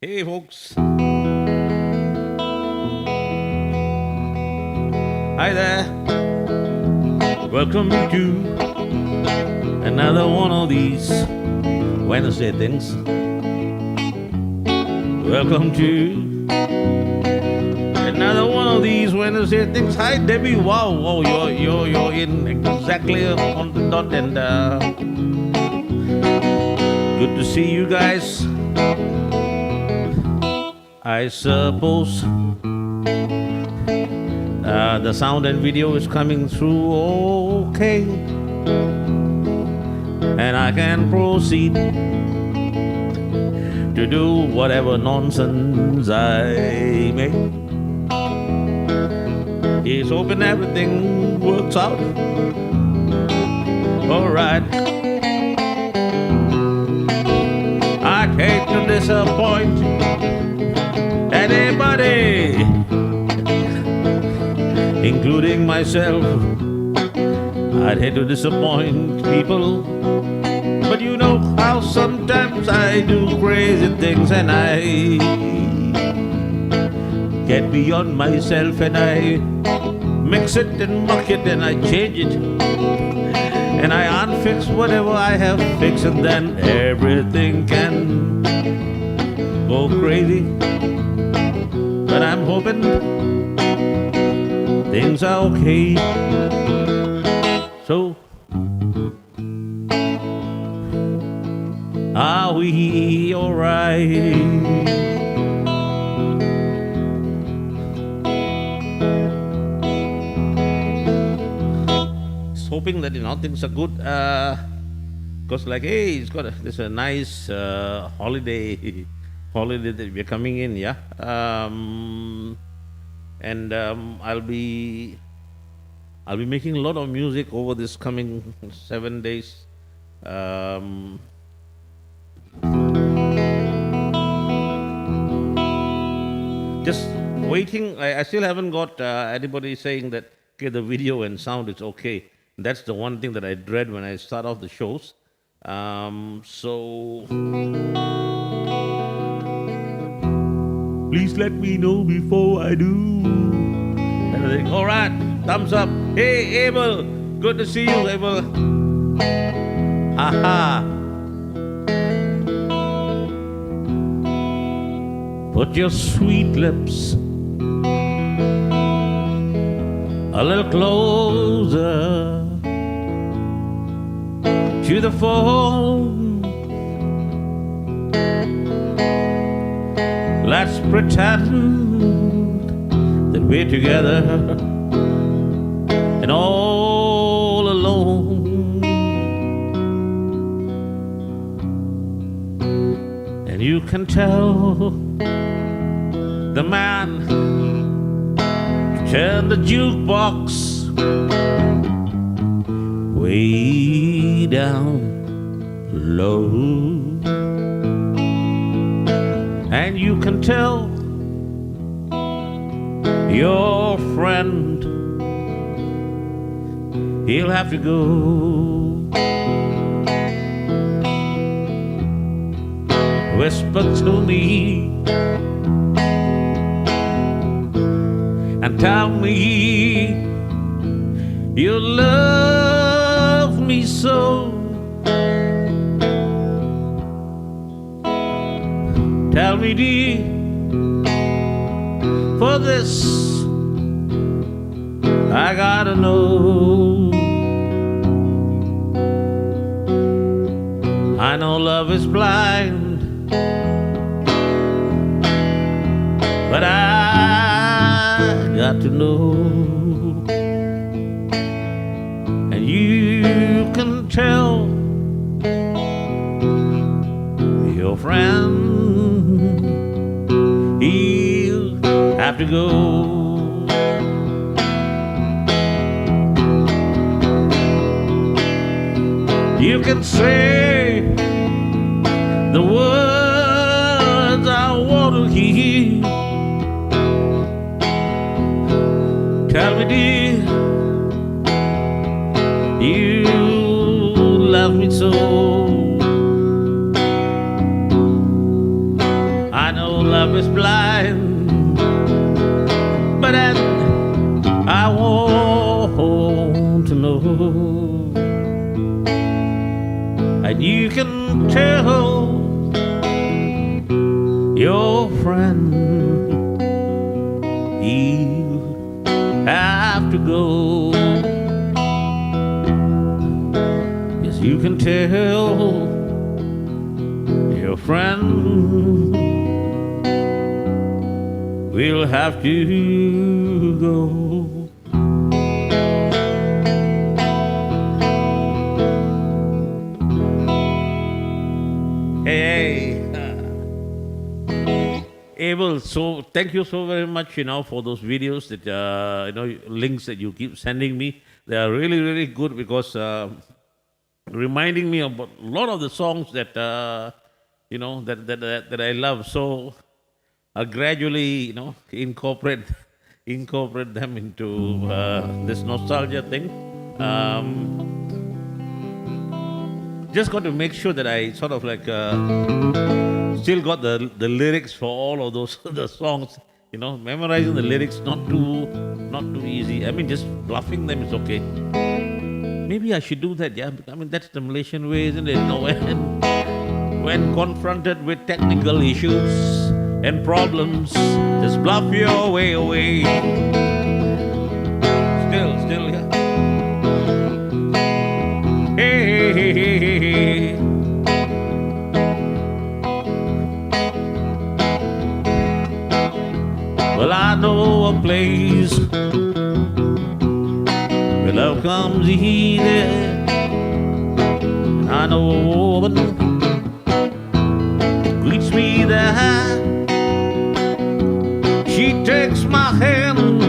Hey, folks. Hi there. Welcome to another one of these Wednesday things. Welcome to another one of these Wednesday things. Hi, Debbie. Wow, you're in exactly on the dot, and good to see you guys. I suppose the sound and video is coming through okay, and I can proceed to do whatever nonsense I may. He's hoping everything works out alright. I hate to disappoint anybody, including myself. I'd hate to disappoint people, but you know how sometimes I do crazy things and I get beyond myself and I mix it and muck it and I change it and I unfix whatever I have fixed, and then everything can go crazy. But I'm hoping things are okay. So, are we alright? Just hoping that things are good. Because hey, there's a nice holiday that we're coming in, yeah. And I'll be making a lot of music over this coming 7 days. Just waiting. I still haven't got anybody saying that the video and sound is okay. That's the one thing that I dread when I start off the shows. So please let me know before I do. And I think, all right, thumbs up. Hey, Abel, good to see you, Abel. Haha. Put your sweet lips a little closer to the phone. Let's pretend that we're together and all alone. And you can tell the man to turn the jukebox way down low. And you can tell your friend he'll have to go. Whisper to me and tell me you love me so. Tell me, dear, for this I gotta know. I know love is blind, but I got to know. And you can tell your friend he'll have to go. You can say the words I want to hear. Tell me, dear, you love me so. I know love is blind. But then I want to know, and you can tell your friend you have to go. Yes, you can tell your friend we'll have to go. Hey, Abel, so thank you so very much, for those videos that, links that you keep sending me. They are really, really good because reminding me about a lot of the songs that, that I love. So I'll gradually, incorporate them into this nostalgia thing. Just got to make sure that I sort of like still got the lyrics for all of those the songs. Memorizing the lyrics not too easy. I mean, just bluffing them is okay. Maybe I should do that. Yeah, I mean that's the Malaysian way, isn't it? When confronted with technical issues and problems, just bluff your way away. Still, yeah. Hey. Well, I know a place where love comes easy, and I know a woman greets me there. She takes my hand,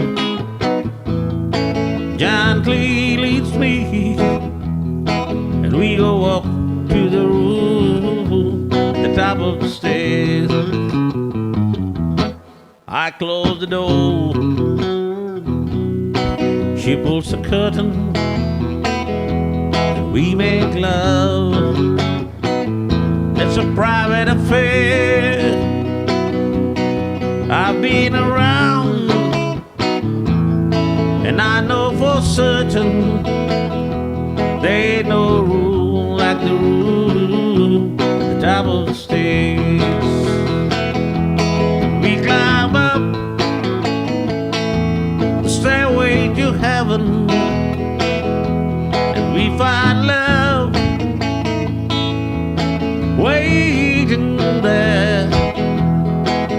gently leads me, and we go up to the room at the top of the stairs. I close the door, she pulls the curtain, and we make love. It's a private affair. I've been around, and I know for certain there ain't no room like the room at the top of the stairs. We climb up the stairway to heaven, and we find love waiting there,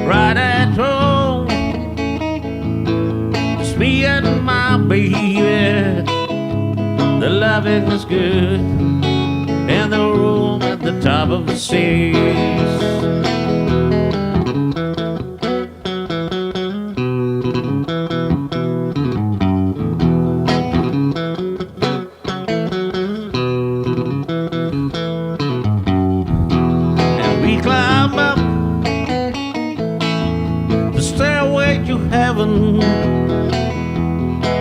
right at home. It's me and my baby. The loving is good in the room at the top of the stairs. And we climb up the stairway to heaven,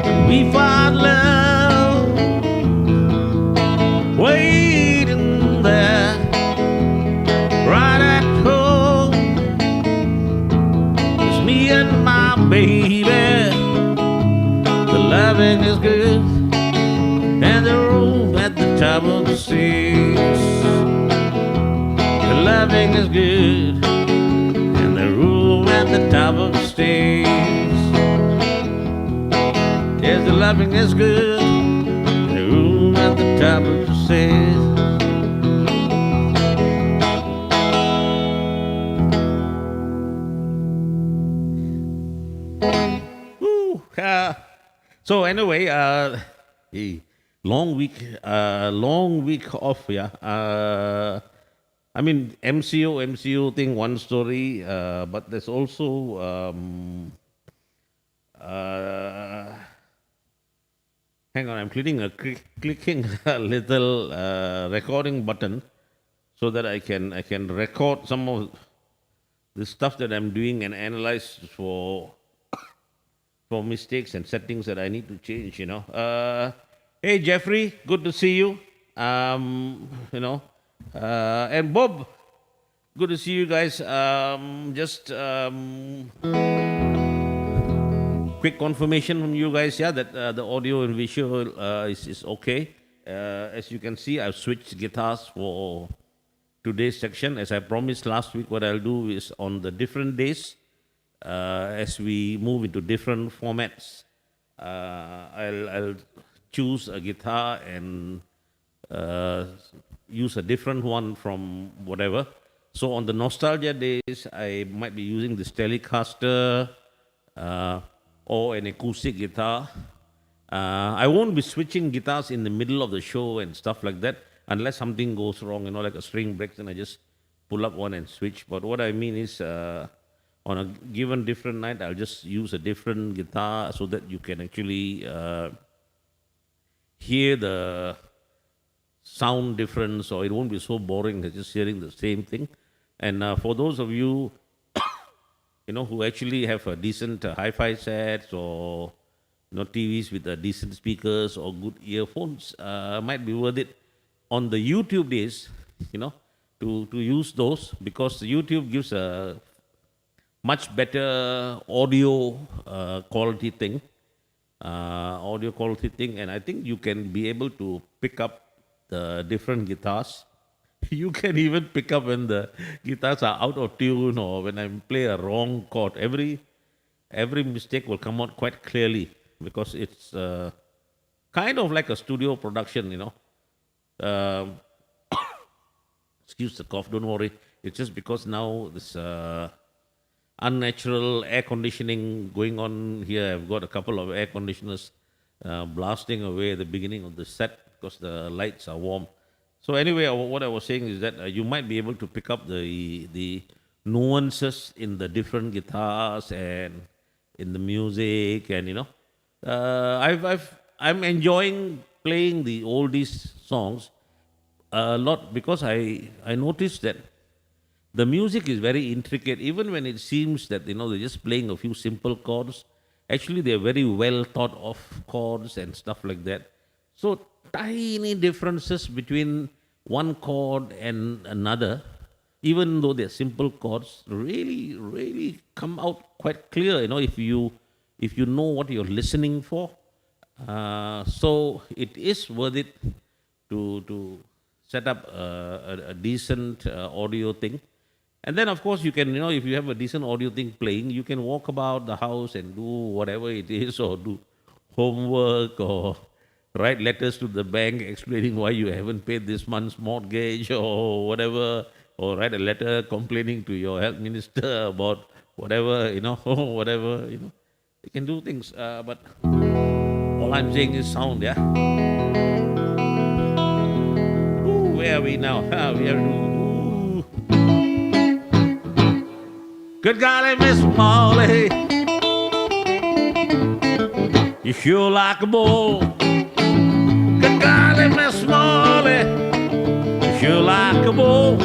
and we find love waiting there, right at home. It's me and my baby. The loving is good, and the room at the top of the stairs. The loving is good, and the room at the top of the stairs. Yes, the loving is good, the room at the top of the stairs. Woo, so anyway, long week off. Yeah. I mean, MCO thing, one story, but there's also hang on, I'm clicking a little recording button so that I can record some of the stuff that I'm doing and analyze for mistakes and settings that I need to change. Hey Jeffrey, good to see you. And Bob, Good to see you guys. Just quick confirmation from you guys, yeah, that the audio and visual is okay. As you can see, I've switched guitars for today's section. As I promised last week, what I'll do is on the different days, as we move into different formats, I'll choose a guitar and use a different one from whatever. So on the nostalgia days, I might be using this Telecaster or an acoustic guitar. I won't be switching guitars in the middle of the show and stuff like that unless something goes wrong, like a string breaks and I just pull up one and switch. But what I mean is on a given different night, I'll just use a different guitar so that you can actually hear the sound difference, or it won't be so boring just hearing the same thing. And for those of you, who actually have a decent hi-fi sets or TVs with decent speakers or good earphones, might be worth it on the YouTube days, to use those, because YouTube gives a much better audio quality thing, and I think you can be able to pick up the different guitars. You can even pick up when the guitars are out of tune or when I play a wrong chord. Every mistake will come out quite clearly because it's kind of like a studio production, Excuse the cough, don't worry. It's just because now this unnatural air conditioning going on here. I've got a couple of air conditioners blasting away at the beginning of the set because the lights are warm. So anyway, what I was saying is that you might be able to pick up the nuances in the different guitars and in the music, and I'm enjoying playing the oldies songs a lot because I noticed that the music is very intricate. Even when it seems that they're just playing a few simple chords, actually they're very well thought of chords and stuff like that. So tiny differences between one chord and another, even though they're simple chords, really come out quite clear, if you know what you're listening for. So it is worth it to set up a decent audio thing. And then, of course, you can, if you have a decent audio thing playing, you can walk about the house and do whatever it is, or do homework, or write letters to the bank explaining why you haven't paid this month's mortgage or whatever, or write a letter complaining to your health minister about whatever, whatever, You can do things, but all I'm saying is sound, yeah? Ooh, where are we now? We have to... Good golly, Miss Molly, you sure like a bull. Good golly, Miss Molly, you sure like a bull.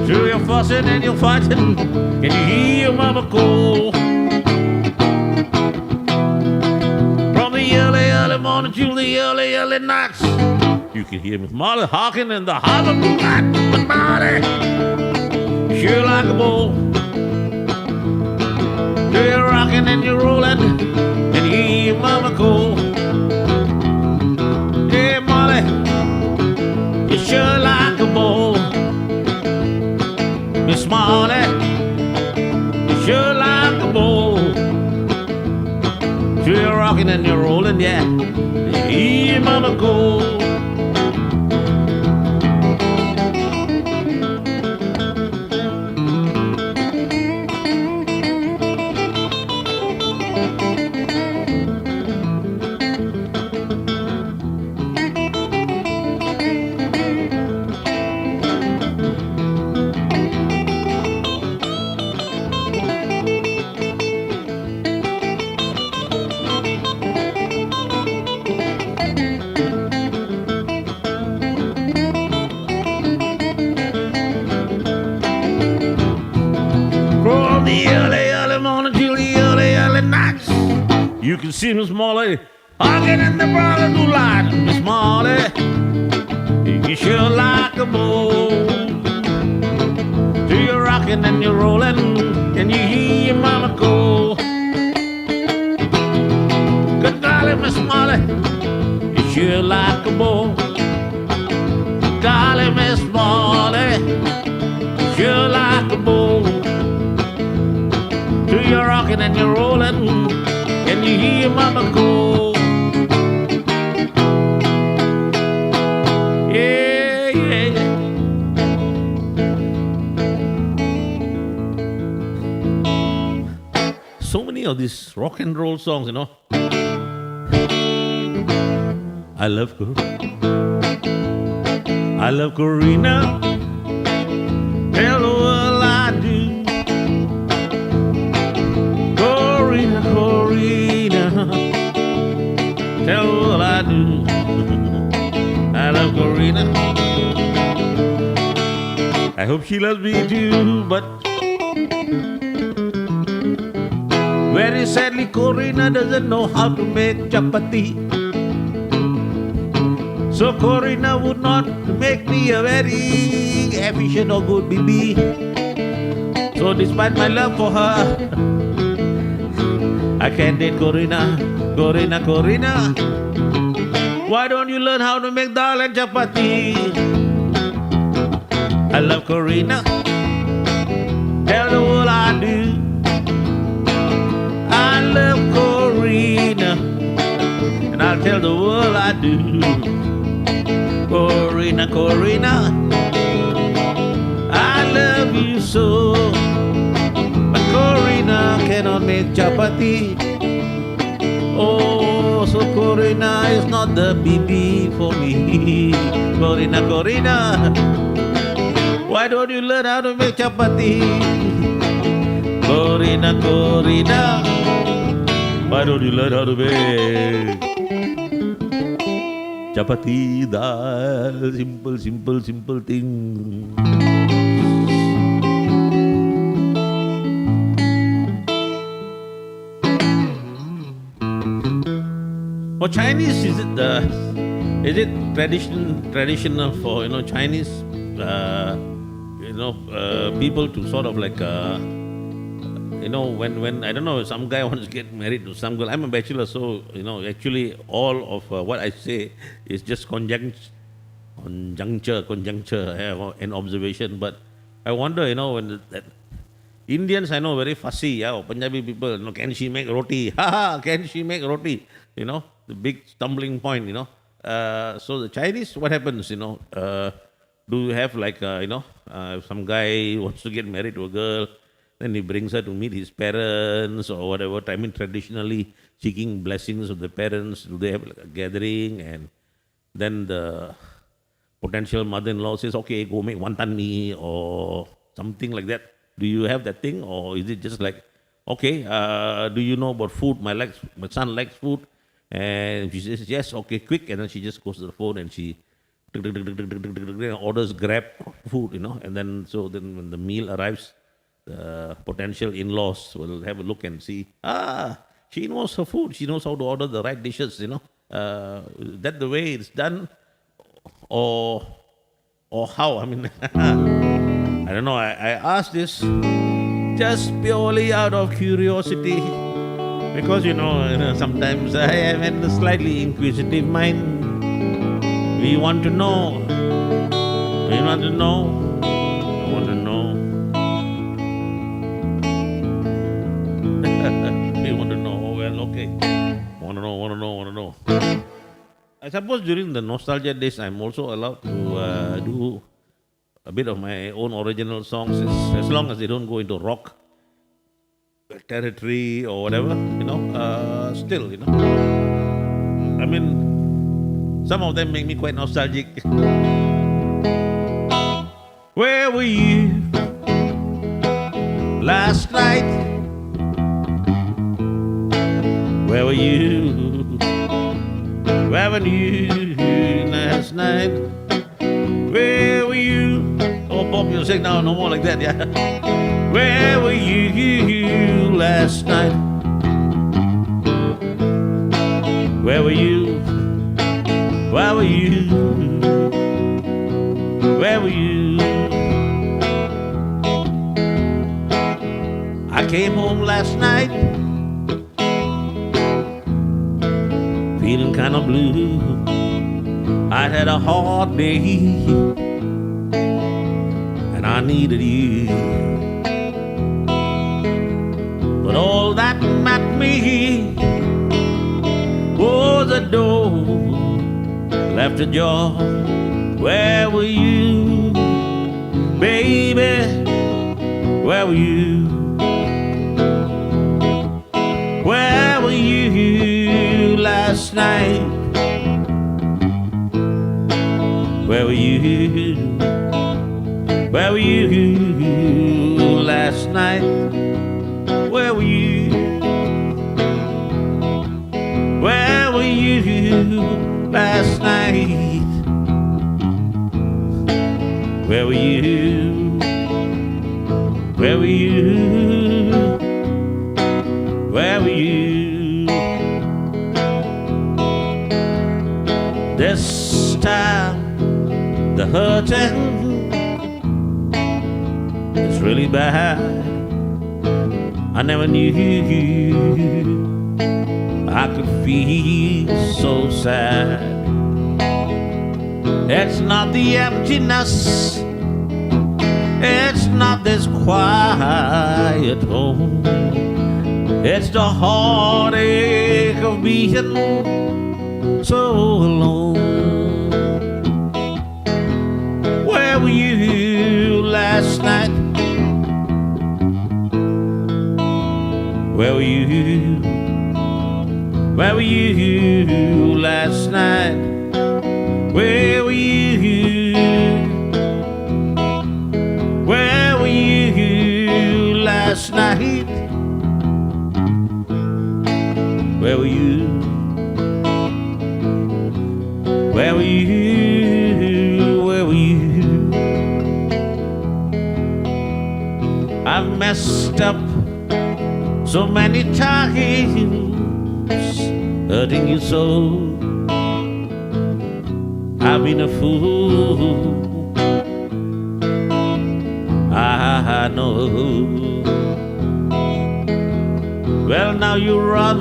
Sure you're fussing and you're fighting, can you hear your mama call? From the early morning till the early nights, you can hear Miss Molly hawking in the hollow moonlight. Miss Molly, sure like a bull. You're rocking and you're rolling, and you hear your mama call. Yeah, Molly, you sure like a bull. Miss Molly, you sure like a bull. Sure you're rocking and you're rolling, yeah, and you hear your mama call. You can see Miss Molly hawking in the broad blue light. Miss Molly, you You sure like a bull. Do you're rocking and you're rolling, and you hear your mama call. Good golly, Miss Molly, you sure like a bull. Golly, Miss Molly, you sure like a bull. Do you're rocking and you're rolling, and you hear your mama call. Yeah, yeah, yeah. So many of these rock and roll songs, you know. I love Karina. Tell the world I do. Karina, tell the world I do. I love Karina. I hope she loves me too, but very sadly, Karina doesn't know how to make chapati. So Karina would not make me a very efficient or good baby. So despite my love for her, I can't date Karina. Karina, why don't you learn how to make dal and chapati? I love Karina. Tell the world I do. I love Karina, and I'll tell the world I do. Karina, I love you so. But Karina cannot make chapati. Oh, so Karina is not the BB for me. Karina, why don't you learn how to make chapati? Karina, why don't you learn how to make chapati dal? Simple thing. For Chinese, is it traditional for Chinese people to sort of like when I don't know, some guy wants to get married to some girl. I'm a bachelor, so actually all of what I say is just conjuncture and observation. But I wonder, when that Indians I know very fussy. Punjabi people, can she make roti? Can she make roti? The big stumbling point. So the Chinese, what happens? Do you have like some guy wants to get married to a girl? Then he brings her to meet his parents or whatever. I mean, traditionally seeking blessings of the parents. Do they have like a gathering? And then the potential mother-in-law says, okay, go make wantan mee or something like that. Do you have that thing? Or is it just like, okay, do you know about food? My son likes food. And she says, yes, okay, quick. And then she just goes to the phone and she orders Grab food, And then when the meal arrives, the potential in-laws will have a look and see, she knows her food. She knows how to order the right dishes, That the way it's done, or how? I mean, I don't know. I asked this just purely out of curiosity, because sometimes I have a slightly inquisitive mind. We want to know. We want to know. I want to know. We want to know. Well, okay. Want to know. I suppose during the nostalgia days, I'm also allowed to do a bit of my own original songs, as long as they don't go into rock territory or whatever, still, I mean, some of them make me quite nostalgic. Where were you last night? Where were you? Where were you last night? Where were you? Oh, pop music now, no more like that, yeah. Where were you last night? Where were you? Where were you? Where were you? I came home last night feeling kind of blue. I had a hard day and I needed you. But all that met me was a door left ajar. Where were you, baby? Where were you? Where were you last night? Where were you? Where were you last night? Where were you? Where were you last night? Where were you? Where were you? Where were you? This time the hurting is really bad. I never knew I could feel so sad. It's not the emptiness, it's not this quiet home, it's the heartache of being so alone. Where were you last night? Where were you? Where were you last night? Where were you? Where were you last night? Where were you? Where were you? Where were you? I've messed up so many times, hurting you so. I've been a fool, I know. Well, now you run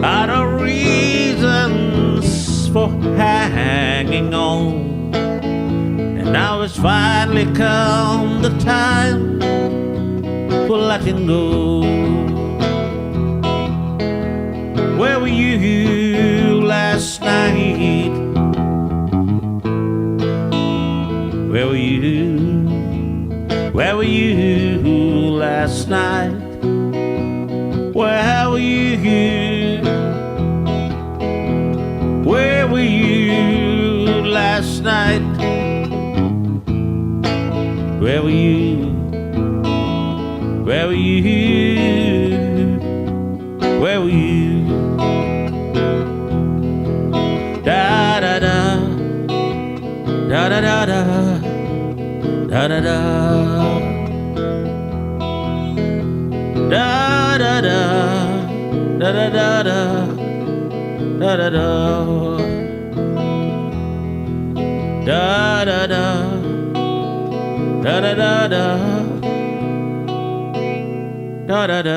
out of reasons for hanging on, and now it's finally come the time for letting go. Where were you last night? Where were you? Where were you last night? Where were you? Where were you last night? Where were you? Where were you? Where were you? Da da da, da da da da, da da da, da da da, da da da da, da da da, da da da, da da da da, da da da.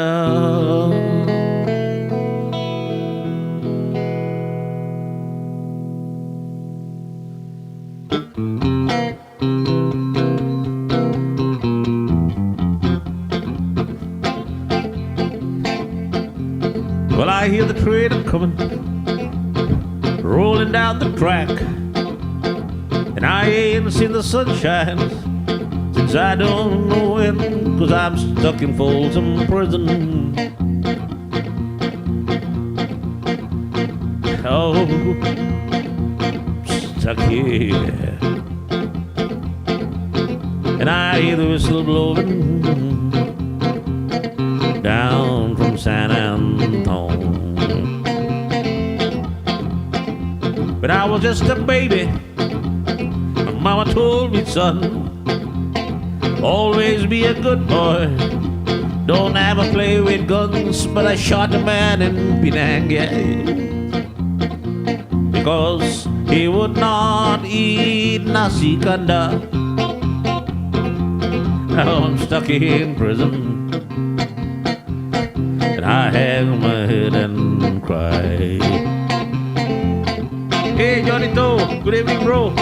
Well, I hear the train coming, rolling down the track, and I ain't seen the sunshine since I don't know when, 'cause I'm stuck in Folsom Prison. Oh, stuck here, and I hear the whistle blowing down from San Antone. But I was just a baby. My mama told me, son, always be a good boy. Don't ever play with guns. But I shot a man in Penang, yeah, because He would not eat nasi kanda. Now I'm stuck in prison, and I hang my head and cry. Hey, Johnny Toe, good evening, bro.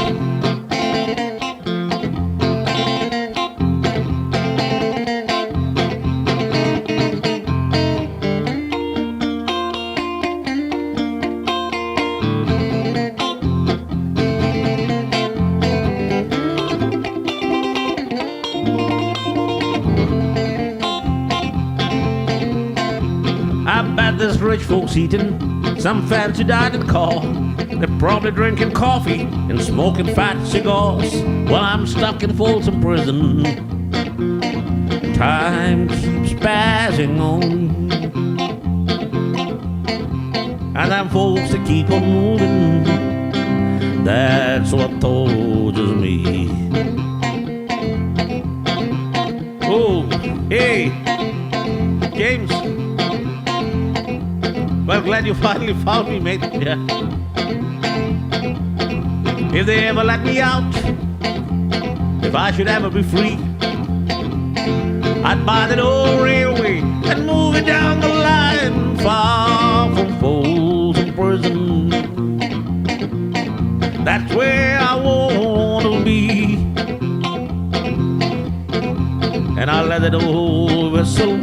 I bet there's rich folks eating some fancy dining car. They're probably drinking coffee and smoking fat cigars while I'm stuck in Folsom Prison. Time keeps passing on, and them folks that keep on moving, that's what tortures me. Oh, hey, James. Well, glad you finally found me, mate. Yeah. If they ever let me out, if I should ever be free, I'd buy that old railway and move it down the line, far from Folsom Prison. That's where I want to be. And I'll let that old whistle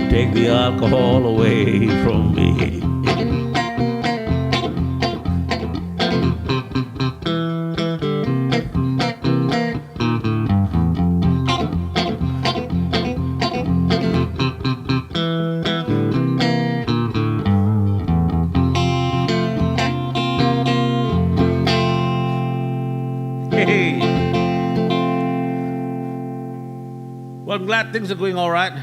take the alcohol away from me. Hey. Well, I'm glad things are going all right.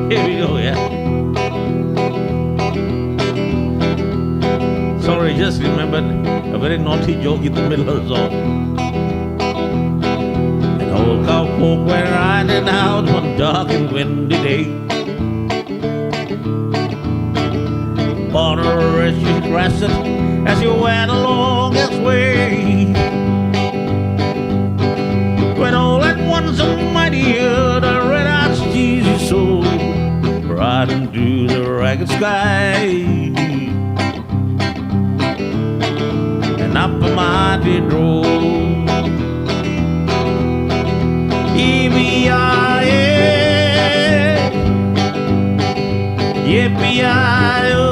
Here we go, yeah. Sorry, just remembered a very naughty joke in the middle of the song. An old cowpoke went riding out one dark and windy day. On a wretched rested as he went along his way. When all at once a mighty ear the red-eyed Jesus soul right into the ragged sky, and up a mighty drove. E-B-I-A, yippee-I-O,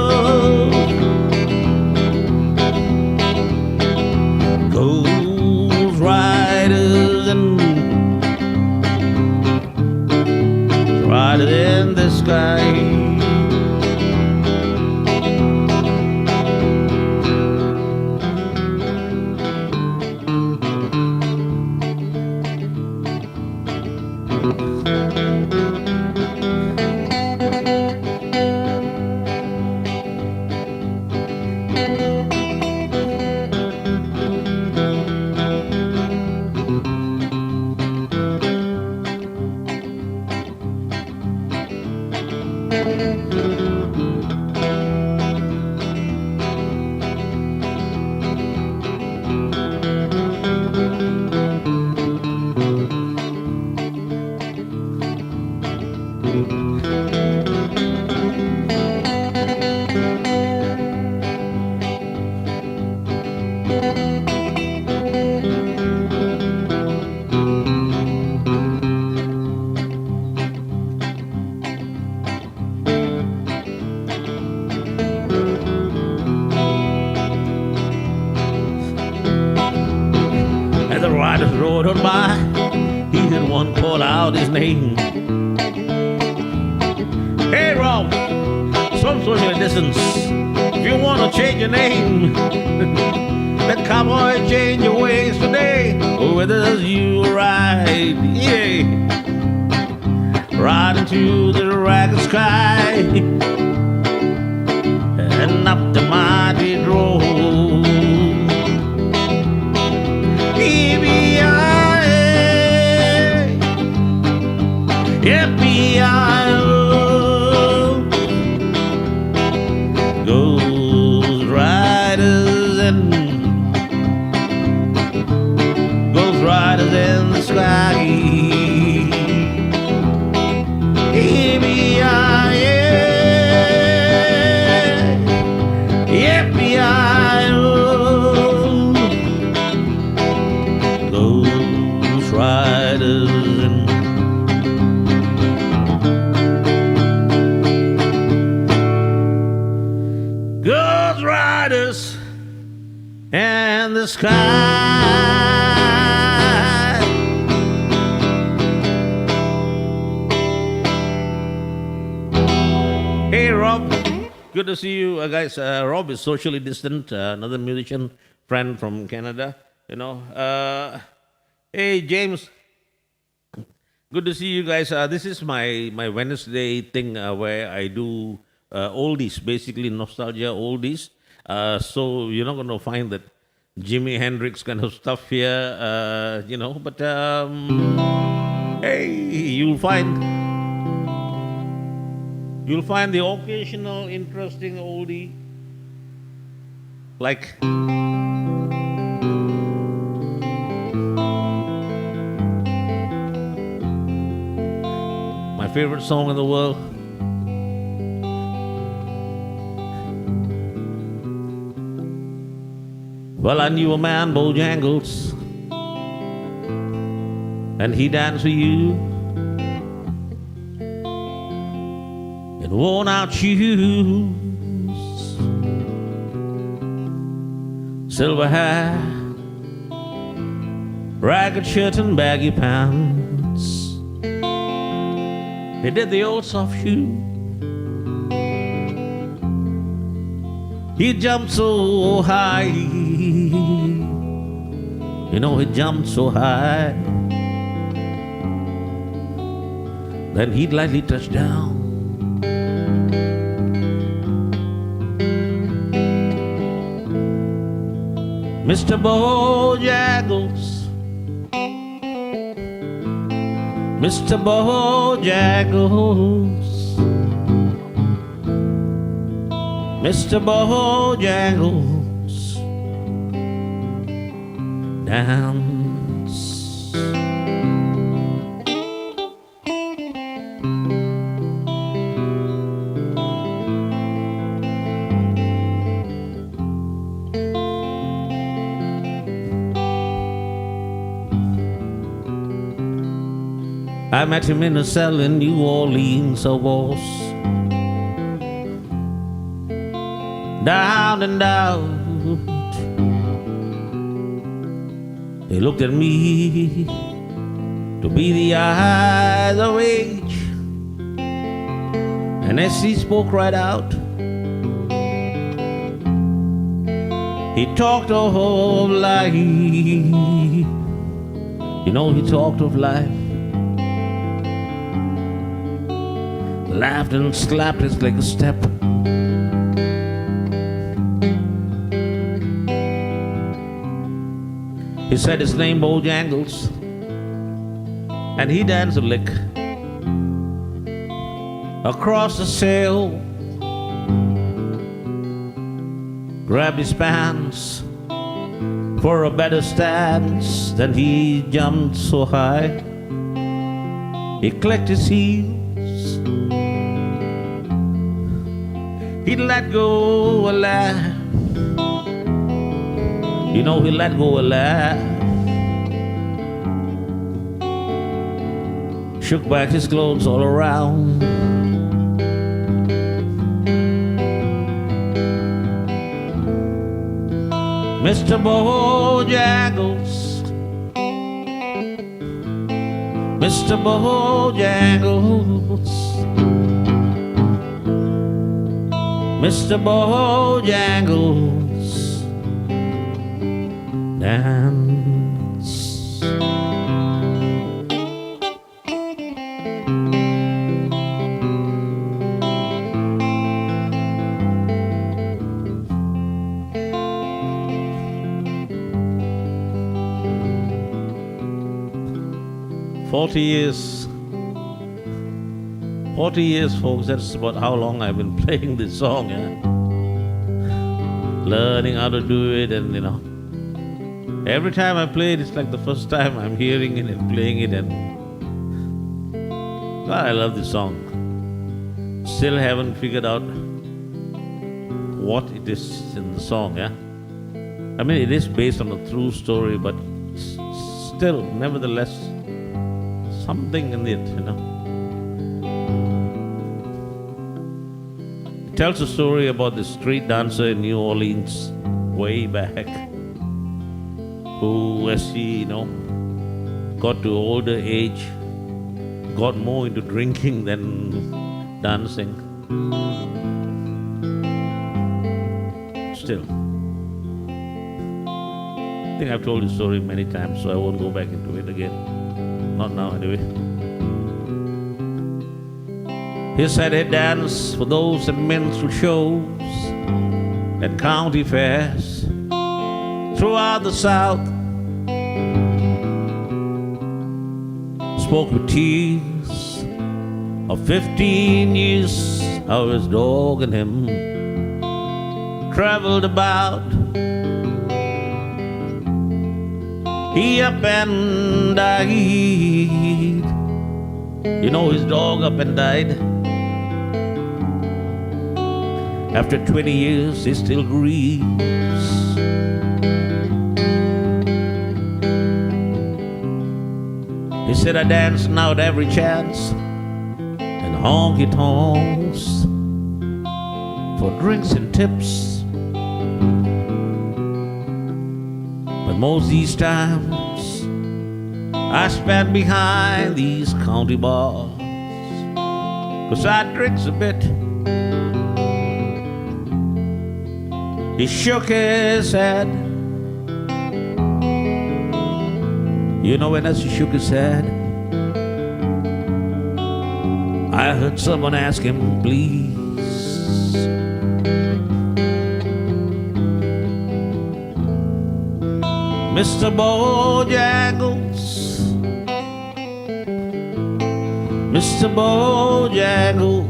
Ghost riders and riders in the sky. rode on by, he had one call out his name. Hey Rob, some social distance. If you want to change your name, let cowboy change your ways today. Whether you ride, yeah, right into the ragged sky and up the mighty road. F-B-I-O, Ghost Riders and Ghost Riders in the sky. F-B-I-O, Ghost Riders and Ghost Riders and the sky. Hey Rob, good to see you guys. Rob is socially distant, another musician friend from Canada. You know. Hey James, good to see you guys. This is my Wednesday thing where I do oldies, basically nostalgia oldies. So you're not going to find that Jimi Hendrix kind of stuff here, you know. But hey, you'll find the occasional interesting oldie, like my favorite song in the world. Well, I knew a man, Bojangles, and he danced for you in worn-out shoes, silver hair, ragged shirt and baggy pants. He did the old soft shoe. He jumped so high, you know, he jumped so high. Then he'd lightly touch down. Mr. Bojangles, Mr. Bojangles, Mr. Bojangles, dance. I met him in a cell in New Orleans, I was down and out. He looked at me to be the eyes of age, and as he spoke right out, he talked of life. You know, he talked of life. Laughed and slapped his leg a step. He said his name Bojangles, and he danced a lick across the sail, grabbed his pants for a better stance. Then he jumped so high, he clicked his heels. He let go a laugh. You know, he let go a laugh. Shook back his clothes all around. Mr. Bojangles, Mr. Bojangles, Mr. Bojangles, dance. 40 years. 40 years, folks, that's about how long I've been playing this song, yeah? Learning how to do it, and every time I play it, it's like the first time I'm hearing it and playing it, and God, I love this song. Still haven't figured out what it is in the song, yeah? I mean, it is based on a true story, but still, nevertheless, something in it, It tells a story about the street dancer in New Orleans way back, who, as he, got to older age, got more into drinking than dancing. Still, I think I've told this story many times, so I won't go back into it again. Not now, anyway. He said he danced for those at minstrel shows and county fairs throughout the South. Spoke with tears of 15 years of his dog and him. Traveled about, he up and died. His dog up and died. After 20 years, he still grieves. He said, I dancing out every chance and honky tonks for drinks and tips. But most these times I spent behind these county bars, 'cause I drinks a bit. He shook his head. When as he shook his head, I heard someone ask him, please. Mr. Bojangles, Mr. Bojangles,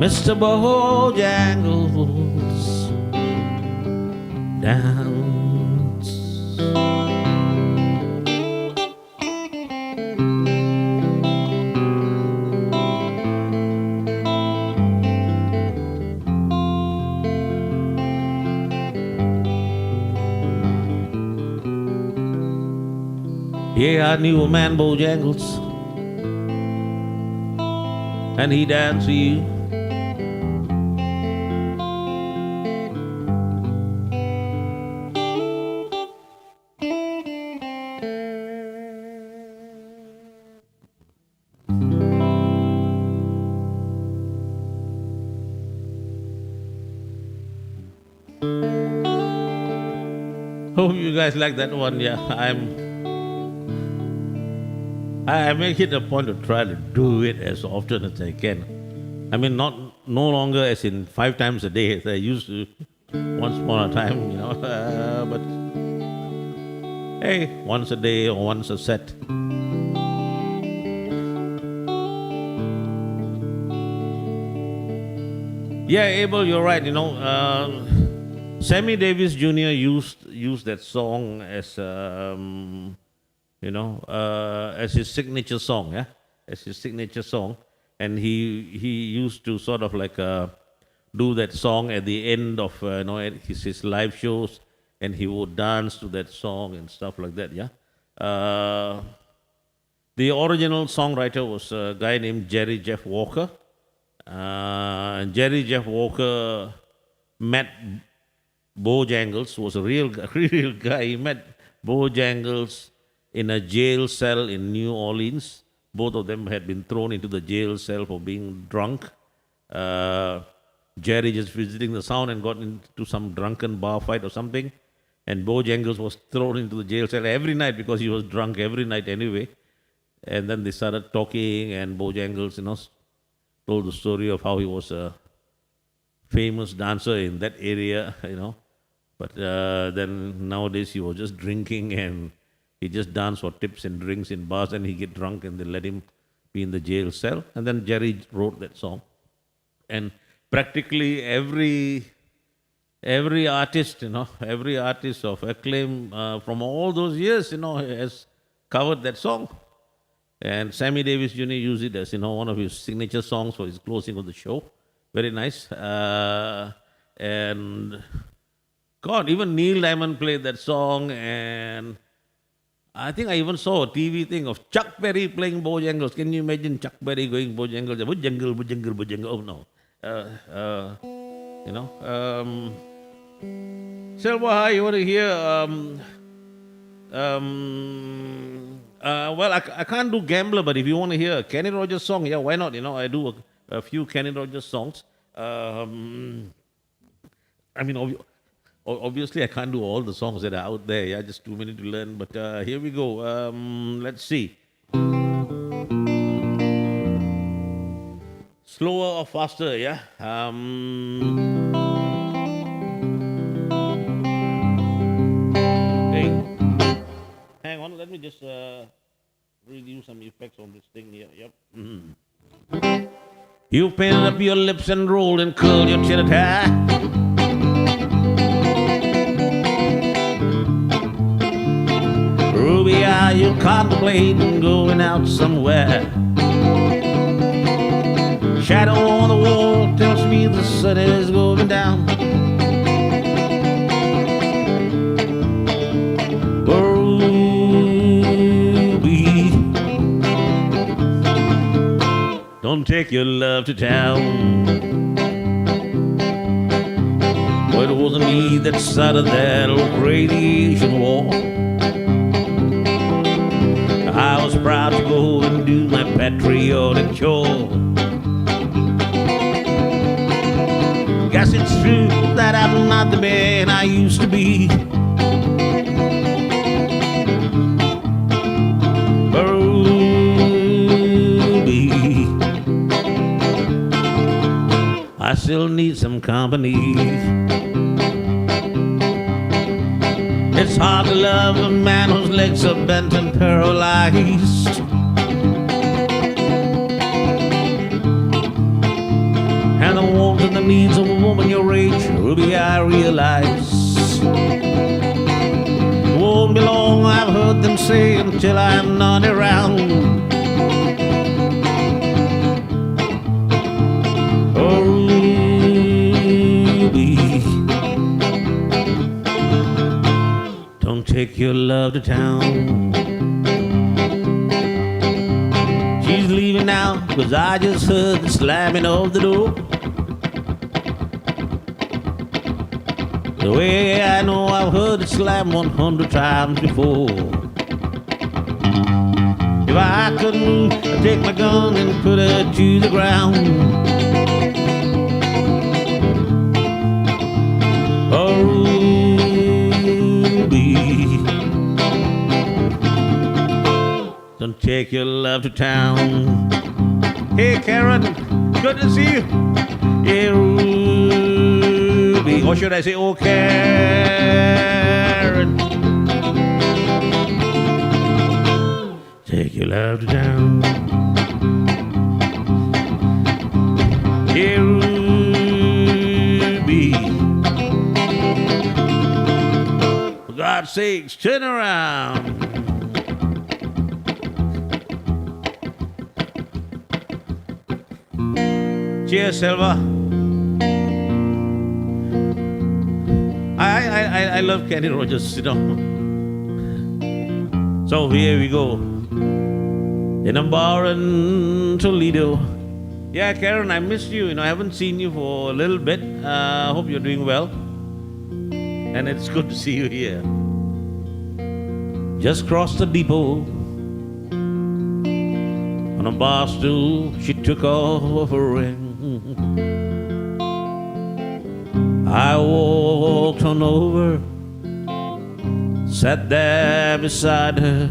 Mr. Bojangles, dance. Yeah, I knew a man, Bojangles, and he danced for you. Hope you guys like that one. Yeah, I make it a point to try to do it as often as I can. I mean, no longer as in 5 times a day as I used to once upon a time, but hey, once a day or once a set. Yeah, Abel, you're right. Sammy Davis Jr. used that song as as his signature song, yeah, as his signature song, and he used to sort of like do that song at the end of at his live shows, and he would dance to that song and stuff like that, yeah. The original songwriter was a guy named Jerry Jeff Walker. Jerry Jeff Walker met Bojangles, was a real guy. He met Bojangles in a jail cell in New Orleans. Both of them had been thrown into the jail cell for being drunk. Jerry just visiting the sound and got into some drunken bar fight or something. And Bojangles was thrown into the jail cell every night because he was drunk every night anyway. And then they started talking, and Bojangles, told the story of how he was a famous dancer in that area, But then nowadays he was just drinking, and he just danced for tips and drinks in bars, and he get drunk and they let him be in the jail cell. And then Jerry wrote that song. And practically every artist, every artist of acclaim from all those years, has covered that song. And Sammy Davis Jr. used it as, one of his signature songs for his closing of the show. Very nice. And God, even Neil Diamond played that song, and I think I even saw a TV thing of Chuck Berry playing Bojangles. Can you imagine Chuck Berry going Bojangles? Bojangle, bojangle, bojangle. Oh no. Silva, hi, you want to hear? Well, I can't do Gambler, but if you want to hear a Kenny Rogers song, yeah, why not? I do a few Kenny Rogers songs. Obviously, I can't do all the songs that are out there. Yeah, just too many to learn. But here we go. Let's see. Slower or faster, yeah? Hey. Hang on, let me just redo some effects on this thing here. Yep. Mm-hmm. You painted up your lips and rolled and curled your chin at high. Ruby, are you contemplating going out somewhere? Shadow on the wall tells me the sun is going down. Ruby, don't take your love to town. Well, it wasn't me that started that old radiation war. I was proud to go and do my patriotic chore. Guess it's true that I'm not the man I used to be. Ruby, I still need some company. It's hard to love a man whose legs are bent and paralyzed. And the wants and the needs of a woman your age, Ruby, I realize. Won't be long, I've heard them say, until I'm not around. Oh, Ruby, don't take your love to town. She's leaving now, 'cause I just heard the slamming of the door. The way I know I've heard it slam 100 times before. If I could move, I'd take my gun and put her to the ground. Oh, Ruby, don't take your love to town. Hey, Karen, good to see you. Hey, Ruby, or should I say, oh, Karen, take your love to town. Hey, Ruby, for God's sakes, turn around. Cheers, Silva. I love Kenny Rogers, So here we go. In a bar in Toledo. Yeah, Karen, I missed you. I haven't seen you for a little bit. I hope you're doing well. And it's good to see you here. just crossed the depot. On a bar stool, she took off her ring. I walked on over, sat there beside her.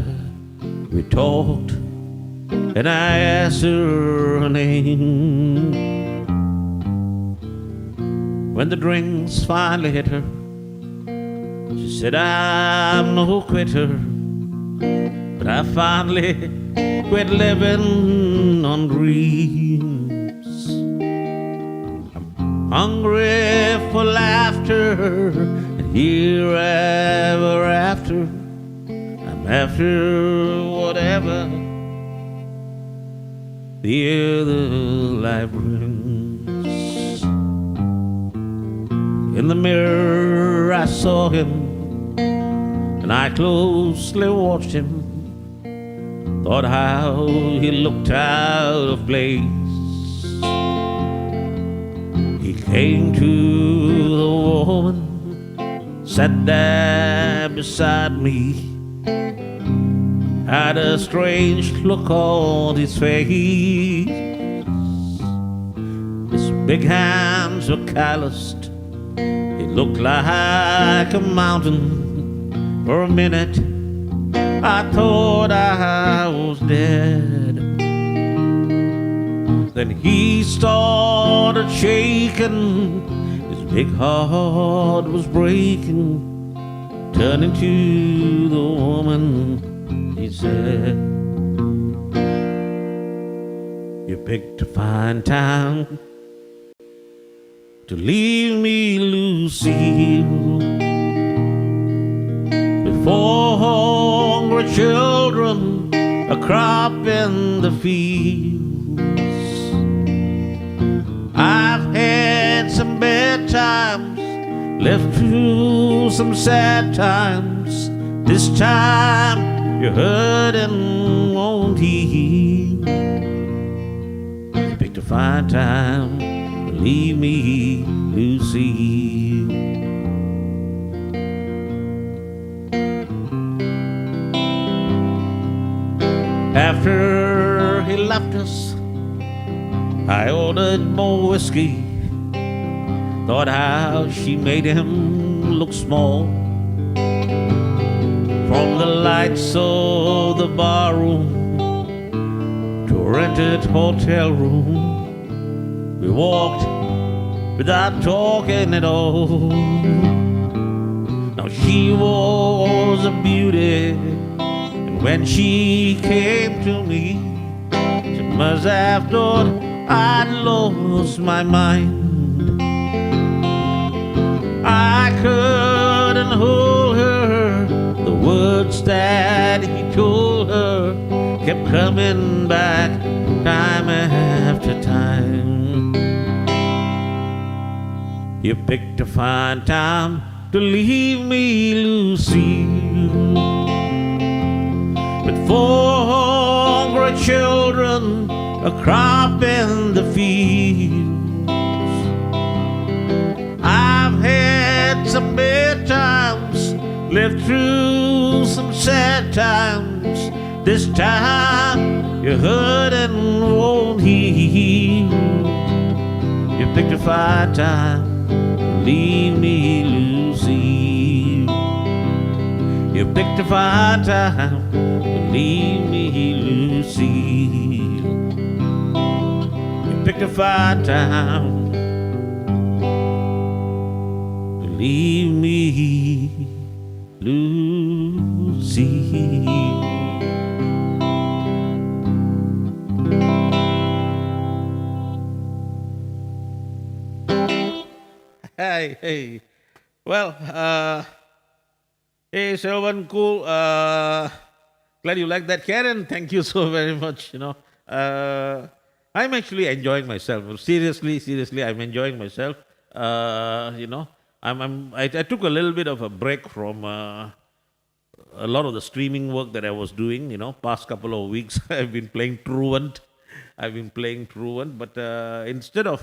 We talked, and I asked her name. When the drinks finally hit her, she said, I'm no quitter, but I finally quit living on dreams. I'm hungry for laughter, and here ever after, I'm after whatever the other life brings. In the mirror I saw him, and I closely watched him. Thought how he looked out of place. He came to the woman, sat there beside me, had a strange look on his face. His big hands were calloused. He looked like a mountain. For a minute I thought I was dead. Then he started shaking. His big heart was breaking. Turning to the woman, he said, you picked a fine time to leave me, Lucille, before hungry children are crop in the fields. I've had some bad times, lived through some sad times. This time you're hurting, won't heal. You picked a fine time to leave me, Lucille. After he left us, I ordered more whiskey. Thought how she made him look small. From the lights of the bar room to a rented hotel room, we walked without talking at all. Now she was a beauty, and when she came to me, she must have thought I'd lost my mind. I couldn't hold her. The words that he told her kept coming back time after time. You picked a fine time to leave me, Lucille, but four hungry children a crop in the fields. I've had some bad times, lived through some sad times. This time you're hurting, won't heal. You picked a fine time to leave me, Lucille. You picked a fine time to leave me, Lucille. You picked a fine time to leave me, Lucille. Hey. Well, hey, Selvan, cool. Glad you like that, Karen. Thank you so very much. I'm actually enjoying myself. Seriously, I'm enjoying myself. I took a little bit of a break from a lot of the streaming work that I was doing. Past couple of weeks, I've been playing truant. But instead of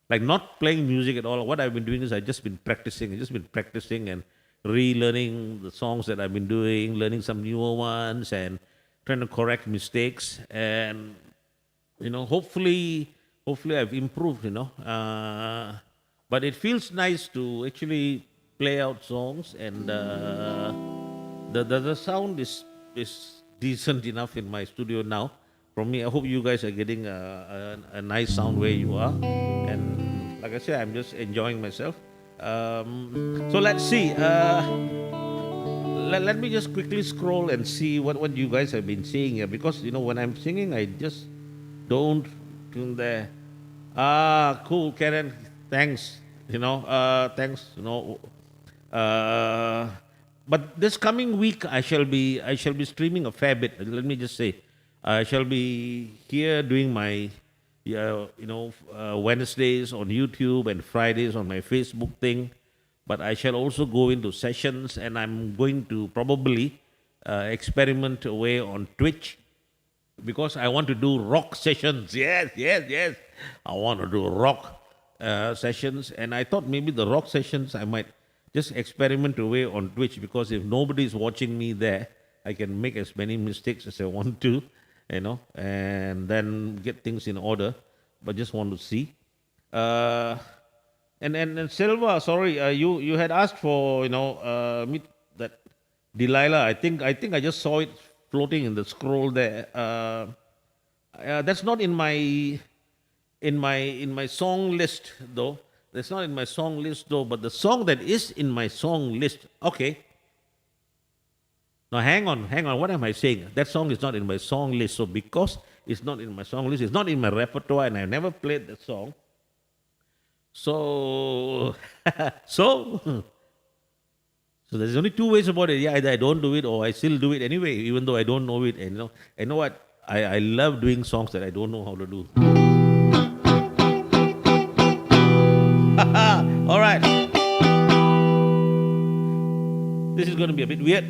like not playing music at all, what I've been doing is I've just been practicing and relearning the songs that I've been doing, learning some newer ones, and trying to correct mistakes. And hopefully I've improved. But it feels nice to actually play out songs, and the sound is decent enough in my studio now. From me, I hope you guys are getting a nice sound where you are, and like I said, I'm just enjoying myself. So let's see. Let me just quickly scroll and see what you guys have been saying here, because when I'm singing, I just don't tune there. Cool, Karen. Thanks. Thanks. But this coming week, I shall be streaming a fair bit. Let me just say, I shall be here doing my Wednesdays on YouTube and Fridays on my Facebook thing. But I shall also go into sessions, and I'm going to probably experiment away on Twitch, because I want to do rock sessions. Yes. I want to do rock sessions, and I thought maybe the rock sessions I might just experiment away on Twitch, because if nobody's watching me there, I can make as many mistakes as I want to, and then get things in order. But just want to see. And Silva, sorry, you had asked for meet that Delilah. I think I just saw it floating in the scroll there. That's not in my song list though. That's not in my song list though. But the song that is in my song list. Okay. Now hang on. What am I saying? That song is not in my song list. So because it's not in my song list, it's not in my repertoire, and I never played that song. So so there's only two ways about it. Yeah, either I don't do it or I still do it anyway, even though I don't know it. And you know what? I love doing songs that I don't know how to do. All right. This is going to be a bit weird.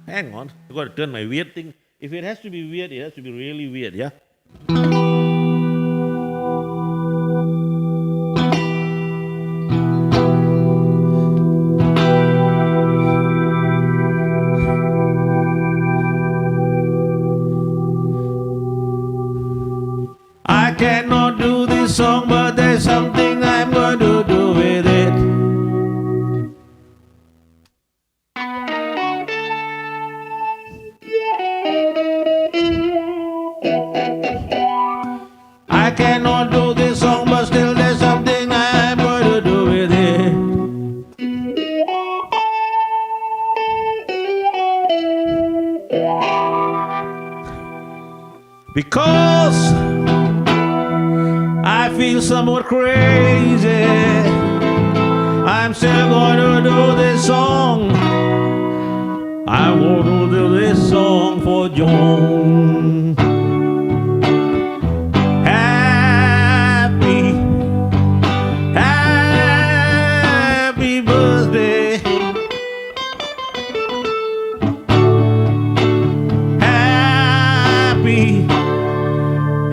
Hang on. I've got to turn my weird thing. If it has to be weird, it has to be really weird, yeah? I cannot do this song, but there's something I'm going to do with it. I cannot do this song, but still there's something I'm going to do with it. Because I feel somewhat crazy, I'm still going to do this song. I want to do this song for John. Happy birthday.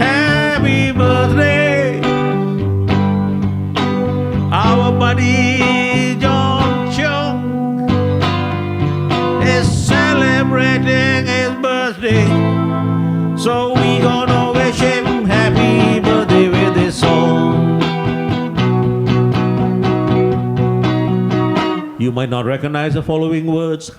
Happy birthday. Our buddy John Chung is celebrating his birthday, so we gonna wish him happy birthday with this song. You might not recognize the following words.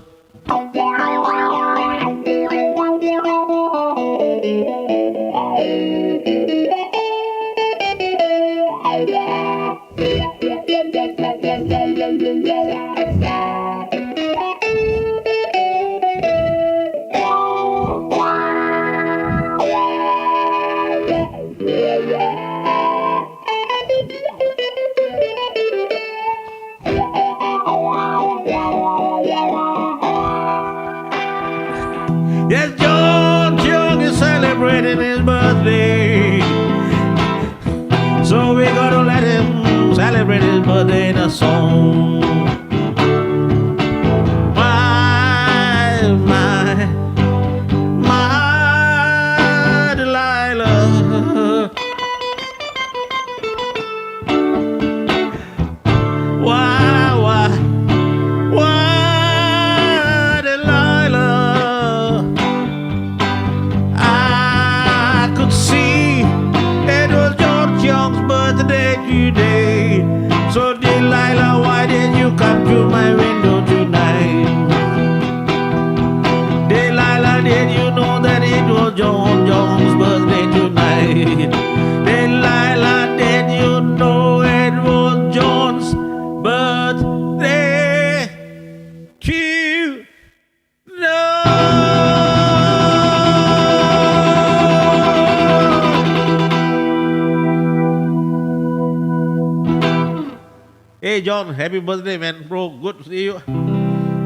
Hey John, happy birthday, man, bro. Good to see you.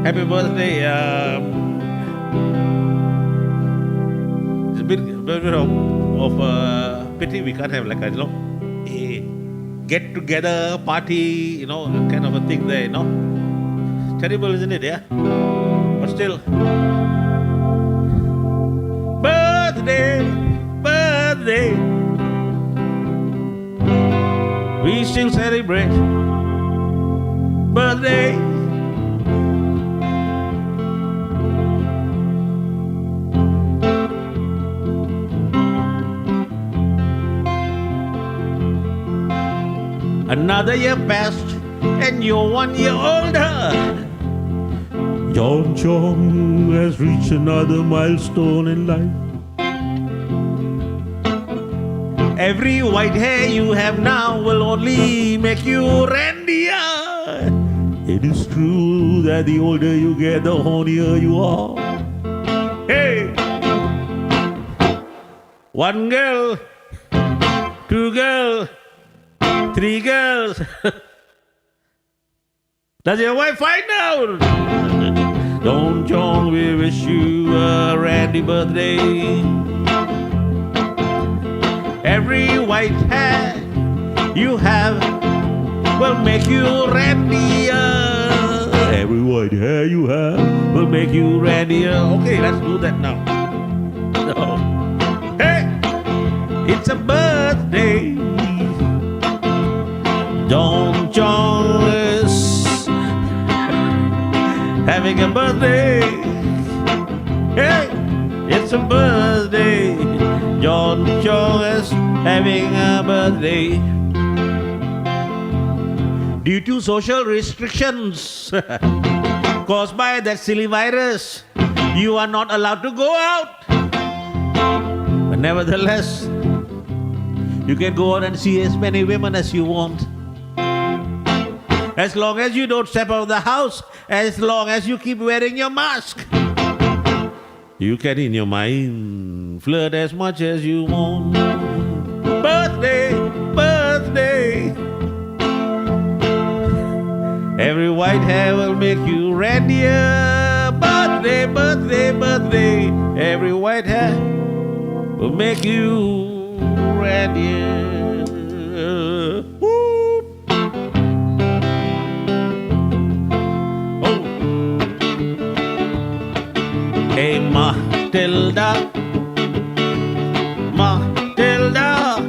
Happy birthday. It's a bit of pity we can't have like a get together party, kind of a thing there, Terrible, isn't it? Yeah. But still, birthday, birthday. We still celebrate birthday. Another year passed and you're 1 year older. John Chong has reached another milestone in life. Every white hair you have now will only make you randier. It is true that the older you get, the hornier you are. Hey! 1 girl, 2 girls, 3 girls. Does your wife find out? Don't John, we wish you a randy birthday. Every white hair you have will make you randier. Every white hair you have will make you randier. Okay, let's do that now. Hey, it's a birthday. John Chong is having a birthday. Hey, it's a birthday. John Chong is having a birthday. Due to social restrictions caused by that silly virus, you are not allowed to go out. But nevertheless, you can go out and see as many women as you want. As long as you don't step out of the house, as long as you keep wearing your mask. You can, in your mind, flirt as much as you want. Birthday, birthday. Every white hair will make you randier. Birthday, birthday, birthday. Every white hair will make you randier. Woo. Oh. Hey, Matilda. Matilda.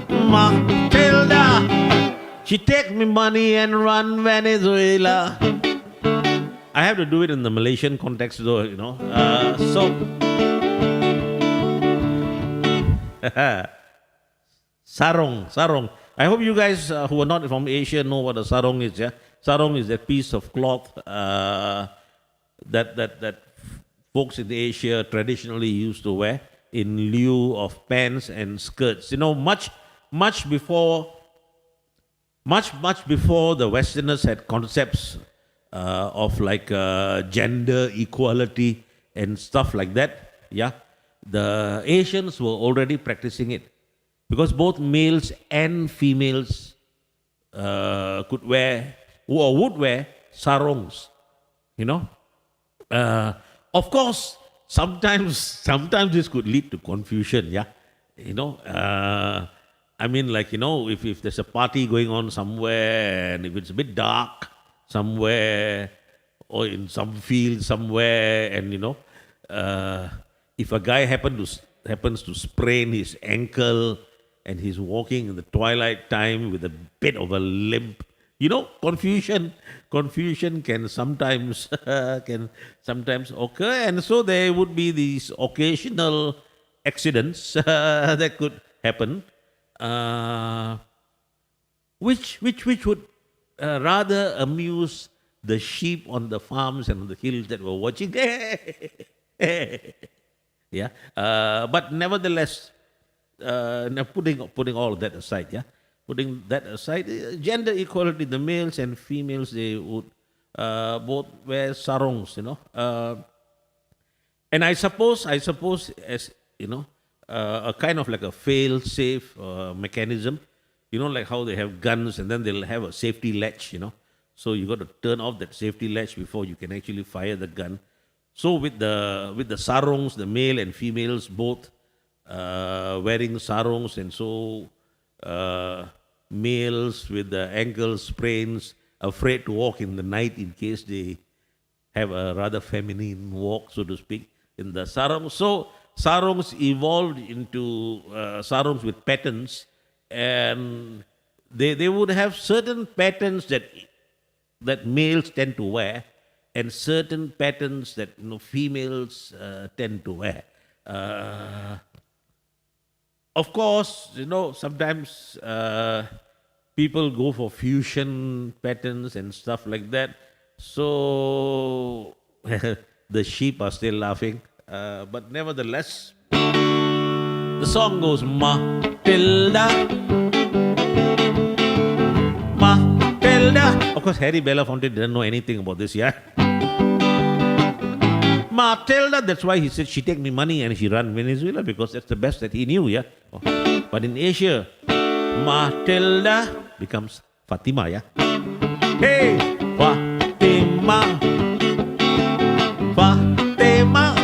Matilda. She take me money and run Venezuela. I have to do it in the Malaysian context though, sarong. I hope you guys who are not from Asia know what a sarong is, yeah? Sarong is that piece of cloth that folks in Asia traditionally used to wear in lieu of pants and skirts. Much before the Westerners had concepts of like gender equality and stuff like that, yeah, the Asians were already practicing it because both males and females could wear or would wear sarongs, Of course, sometimes this could lead to confusion, yeah, if there's a party going on somewhere and if it's a bit dark somewhere or in some field somewhere and, if a guy happens to sprain his ankle and he's walking in the twilight time with a bit of a limp, confusion can sometimes occur, and so there would be these occasional accidents that could happen. Which would rather amuse the sheep on the farms and on the hills that were watching. Yeah, but nevertheless, putting all of that aside, yeah, gender equality, the males and females, they would both wear sarongs, and I suppose as a kind of like a fail-safe mechanism, You know, like how they have guns and then they'll have a safety latch, So you got to turn off that safety latch before you can actually fire the gun. So with the sarongs, the male and females both wearing sarongs, and so males with the ankle sprains, afraid to walk in the night in case they have a rather feminine walk, so to speak, in the sarongs. So sarongs evolved into sarongs with patterns, and they would have certain patterns that males tend to wear, and certain patterns that females tend to wear. Of course, sometimes people go for fusion patterns and stuff like that. So the sheep are still laughing. But nevertheless, the song goes, Matilda, Matilda. Of course, Harry Belafonte didn't know anything about this, yeah? Matilda, that's why he said she take me money and she run Venezuela, because that's the best that he knew, yeah? But in Asia, Matilda becomes Fatima, yeah? Hey, Fatima, Fatima,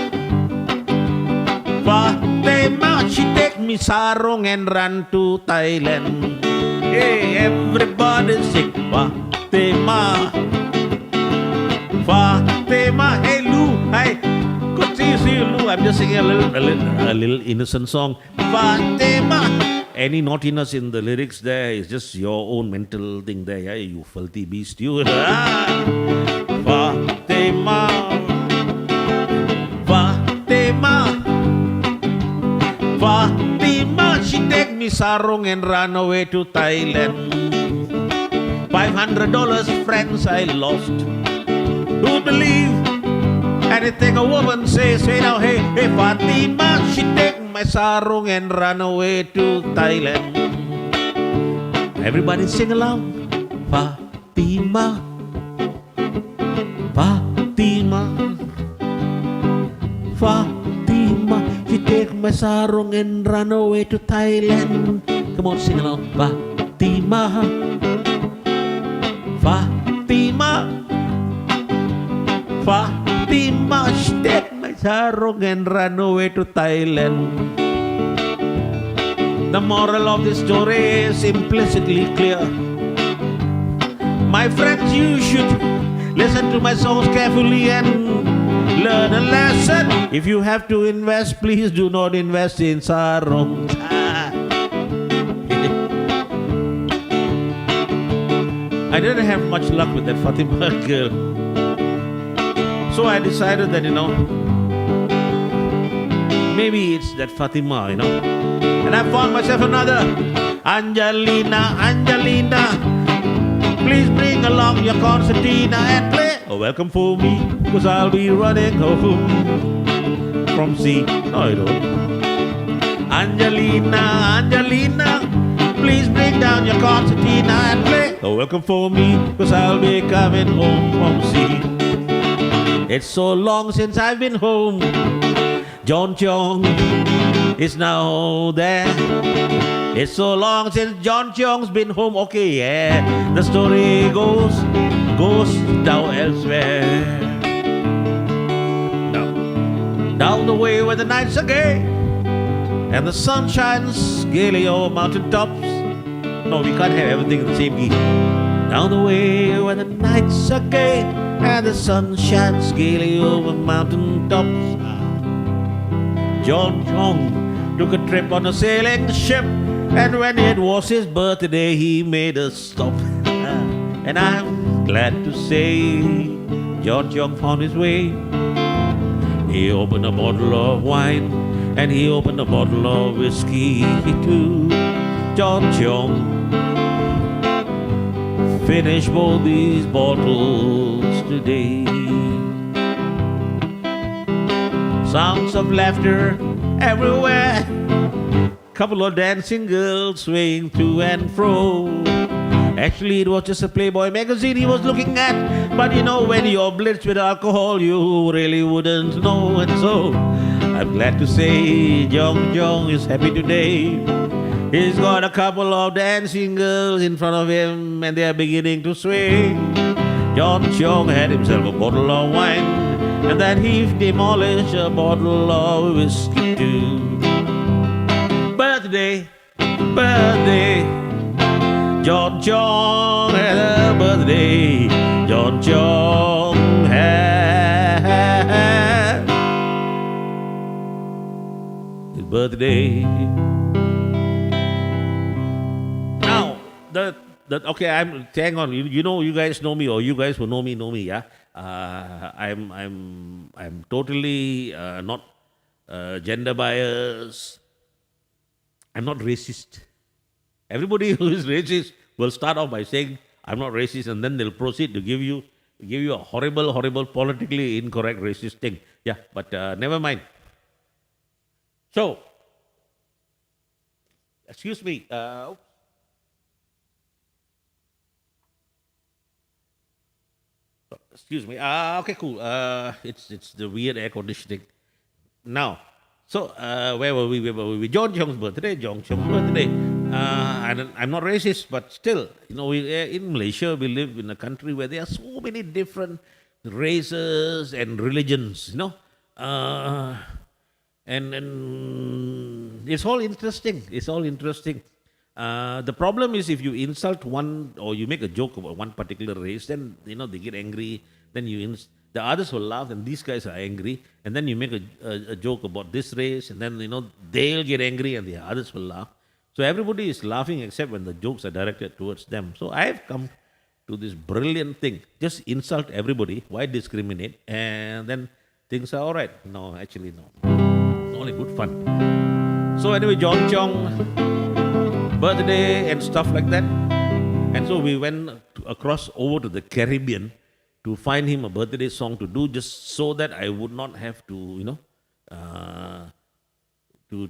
Fatima, she take me sarong and run to Thailand. Hey, everybody sing Fatima, Fatima. Hey, Lou, hi, good to see you, Lou. I'm just singing a little innocent song. Fatima. Any naughtiness in the lyrics there is just your own mental thing there, yeah? You filthy beast, you. Fatima, Fatima, Fatima. She take me sarong and ran away to Thailand. $500, friends, I lost. Who believe anything a woman says? Say now, hey, hey, Fatima, she take my sarong and run away to Thailand. Everybody sing along. Fatima, Fatima, Fatima, she take my sarong and run away to Thailand. Come on, sing along. Fatima, Fatima, Fatima, she take my sarong and run away to Thailand. The moral of this story is implicitly clear. My friends, you should listen to my songs carefully and learn a lesson. If you have to invest, please do not invest in sarongs. I didn't have much luck with that Fatima girl. So I decided that, maybe it's that Fatima, And I found myself another. Angelina, Angelina, please bring along your concertina and play Welcome for Me, cause I'll be running home from sea. No, I don't. Angelina, Angelina, please bring down your concertina and play Welcome for Me, cause I'll be coming home from sea. It's so long since I've been home. John Chong is now there. It's so long since John Chong's been home. Okay, yeah. The story goes down elsewhere. Now, down the way where the nights are gay and the sun shines gaily over mountaintops. No, we can't have everything in the same key. Down the way where the nights are gay and the sun shines gaily over mountaintops. John Chong took a trip on a sailing ship, and when it was his birthday, he made a stop. And I'm glad to say, John Chong found his way. He opened a bottle of wine, and he opened a bottle of whiskey too. John Chong finished both these bottles today. Sounds of laughter everywhere. Couple of dancing girls swaying to and fro. Actually, it was just a Playboy magazine he was looking at. But when you're blitzed with alcohol, you really wouldn't know. And so, I'm glad to say, Jong Jong is happy today. He's got a couple of dancing girls in front of him, and they are beginning to sway. John Chong had himself a bottle of wine, and then he demolished a bottle of whiskey too. Birthday, birthday, John Chong had a birthday. John Chong had his birthday. Now, okay, hang on. You know, you guys know me, or you guys who know me, yeah. I'm totally not gender biased. I'm not racist. Everybody who is racist will start off by saying I'm not racist, and then they'll proceed to give you a horrible, politically incorrect racist thing. Yeah, but never mind. So, excuse me. Excuse me. Okay, cool. It's the weird air conditioning. Now, so where were we? John Chong's birthday. I'm not racist, but still, you know, in Malaysia we live in a country where there are so many different races and religions. You know, and it's all interesting. The problem is if you insult one or you make a joke about one particular race, then you know they get angry. Then the others will laugh, and these guys are angry. And then you make a joke about this race, and then you know they'll get angry, and the others will laugh. So everybody is laughing except when the jokes are directed towards them. So I have come to this brilliant thing: just insult everybody. Why discriminate? And then things are all right. No, actually no. It's only good fun. So anyway, John Chong birthday and stuff like that. And so we went across over to the Caribbean to find him a birthday song to do, just so that I would not have to, you know, to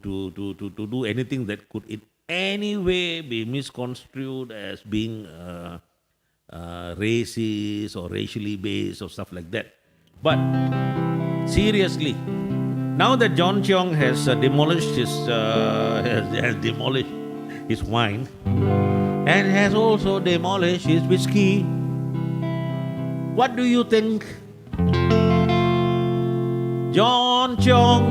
do anything that could in any way be misconstrued as being racist or racially based or stuff like that. But seriously, now that John Chong has demolished his wine and has also demolished his whiskey, what do you think John Chong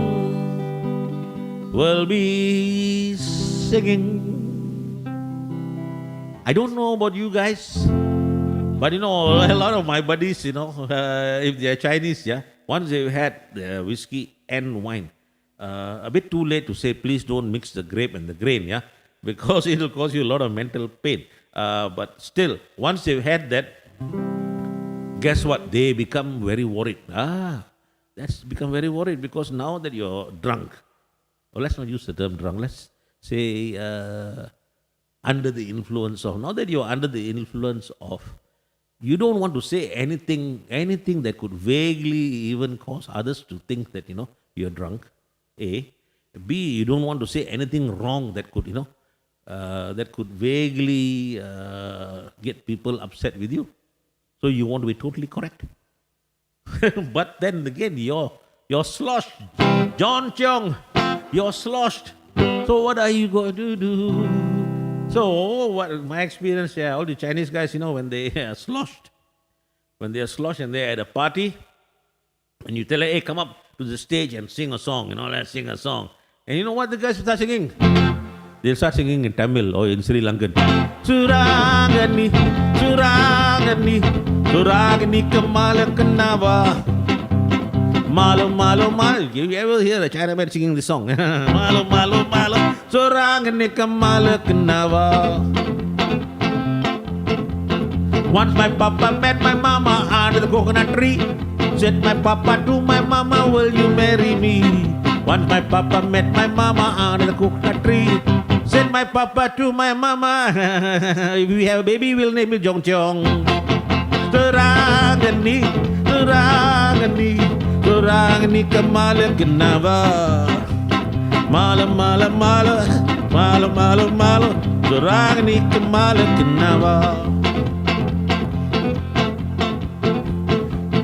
will be singing? I don't know about you guys, but you know, a lot of my buddies, you know, if they are Chinese, yeah, once they've had the whiskey and wine, a bit too late to say, please don't mix the grape and the grain, yeah, because it will cause you a lot of mental pain. But still, once they've had that, guess what? They become very worried. That's become very worried because now that you're drunk, or let's not use the term drunk, let's say under the influence of, now that you're under the influence of, you don't want to say anything that could vaguely even cause others to think that, you know, you're drunk. A. B, you don't want to say anything wrong that could, you know, that could vaguely get people upset with you. So you want to be totally correct. But then again, you're sloshed. John Chong, you're sloshed. So what are you going to do? So what my experience, yeah, all the Chinese guys, you know, when they are sloshed, and they're at a party, and you tell them, hey, come up to the stage and sing a song, you know, let's sing a song. And you know what the guys start singing? They'll start singing in Tamil or in Sri Lankan. Surangani, Surangani, Surangani Kamala Kanava. Malo, malo, malo. You ever hear a Chinaman singing this song? Malo, malo, malo. Surangani Kamala Kanava. Once my papa met my mama under the coconut tree. Said my papa to my mama, will you marry me? Once my papa met my mama under the coconut tree. Said my papa to my mama, if we have a baby, we'll name it John Chong. Surangani, Surangani, Surangani Kamala Kanava. Mala, mala, mala, mala, mala, mala, Surangani Kamala Kanava.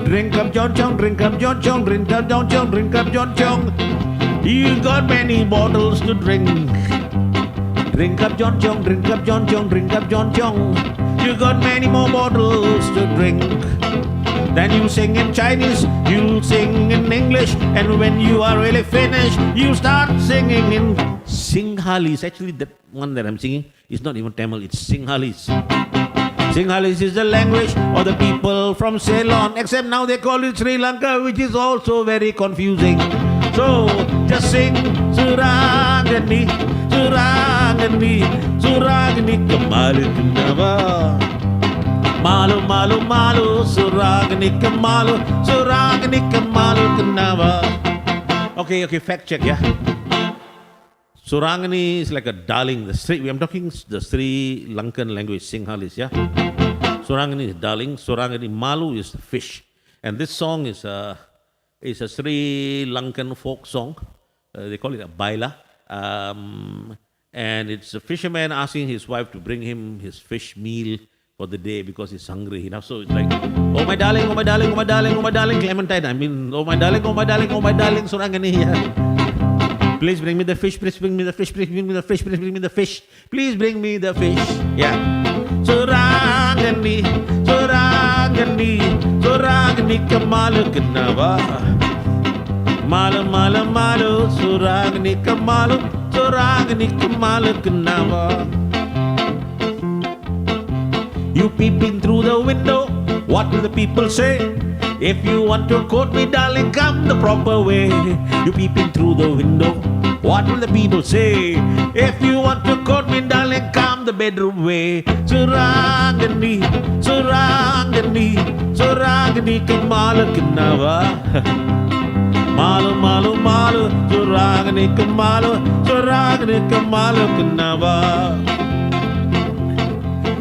Drink up John Chong, drink up John Chong, drink up John Chong, drink up John Chong. You got many bottles to drink. Drink up John Chong, drink up John Chong, drink up John Chong. You got many more bottles to drink. Then you sing in Chinese, you'll sing in English, and when you are really finished, you start singing in Singhalese. Actually, that one that I'm singing is not even Tamil, it's Singhalese. Singhalese is the language of the people from Ceylon, except now they call it Sri Lanka, which is also very confusing. So just sing Surangani, Surangani, Surangani Kamalu Kanava. Malu, malu, malu, Surangani Kamalu, Surangani Kamalu Kanava. Okay, fact check, yeah. Surangani is like a darling. I'm talking the Sri Lankan language, Singhalese, yeah. Surangani is darling. Surangani Malu is fish. And this song is a Sri Lankan folk song. They call it a baila. And it's a fisherman asking his wife to bring him his fish meal for the day because he's hungry. You know? So it's like, oh my darling, oh my darling, oh my darling, oh my darling, Clementine. I mean, oh my darling, oh my darling, oh my darling, Surangani. Yeah. Please bring me the fish, please bring me the fish, please bring me the fish, please bring me the fish, please bring me the fish. Yeah. Surangani, Surangani, Surangani Kamalu Kanava. Malu, malu, malu, Surangani Kamalu, Surangani Kamalu Kanava. You peeping through the window, what will the people say? If you want to quote me, darling, come the proper way. You peeping through the window, what will the people say? If you want to quote me, darling, come the bedroom way. Surangani, Surangani, Surangani Kamalu Kanava. Malu, malu, malu, Surangani Kamalu, Surangani Kamalu Kanava.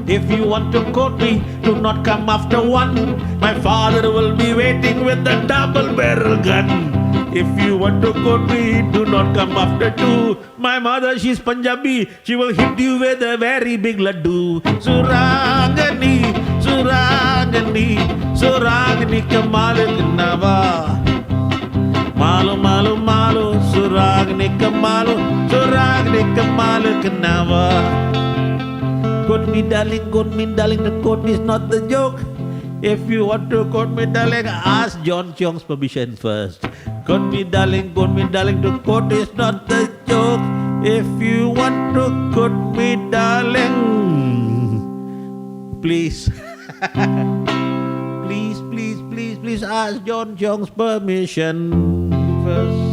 If you want to quote me, do not come after one. My father will be waiting with a double barrel gun. If you want to quote me, do not come after two. My mother, she's Punjabi, she will hit you with a very big laddu. Surangani, Surangani, Surangani Kamalu Kanava. Malu, malu, malu, Surangani Kamalu, Surangani Kamalu Kanava. Quote me, darling, the quote is not the joke. If you want to quote me, darling, ask John Chong's permission first. Quote me, darling, the quote is not the joke. If you want to quote me, darling, please, please ask John Chong's permission first.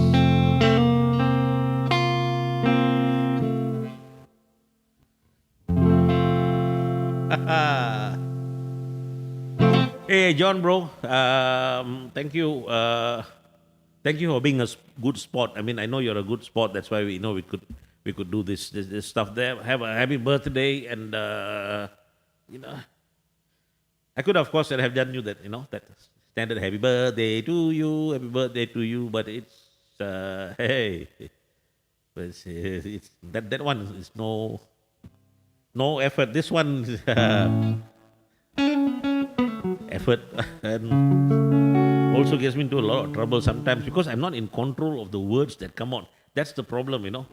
Hey, John, bro. Thank you. Thank you for being a good sport. I mean, I know you're a good sport. That's why we know we could do this stuff there. Have a happy birthday, and you know, I could of course have done you that that standard happy birthday to you, but it's hey, it's that one is no effort. This one is effort and also gets me into a lot of trouble sometimes because I'm not in control of the words that come out. That's the problem, Okay.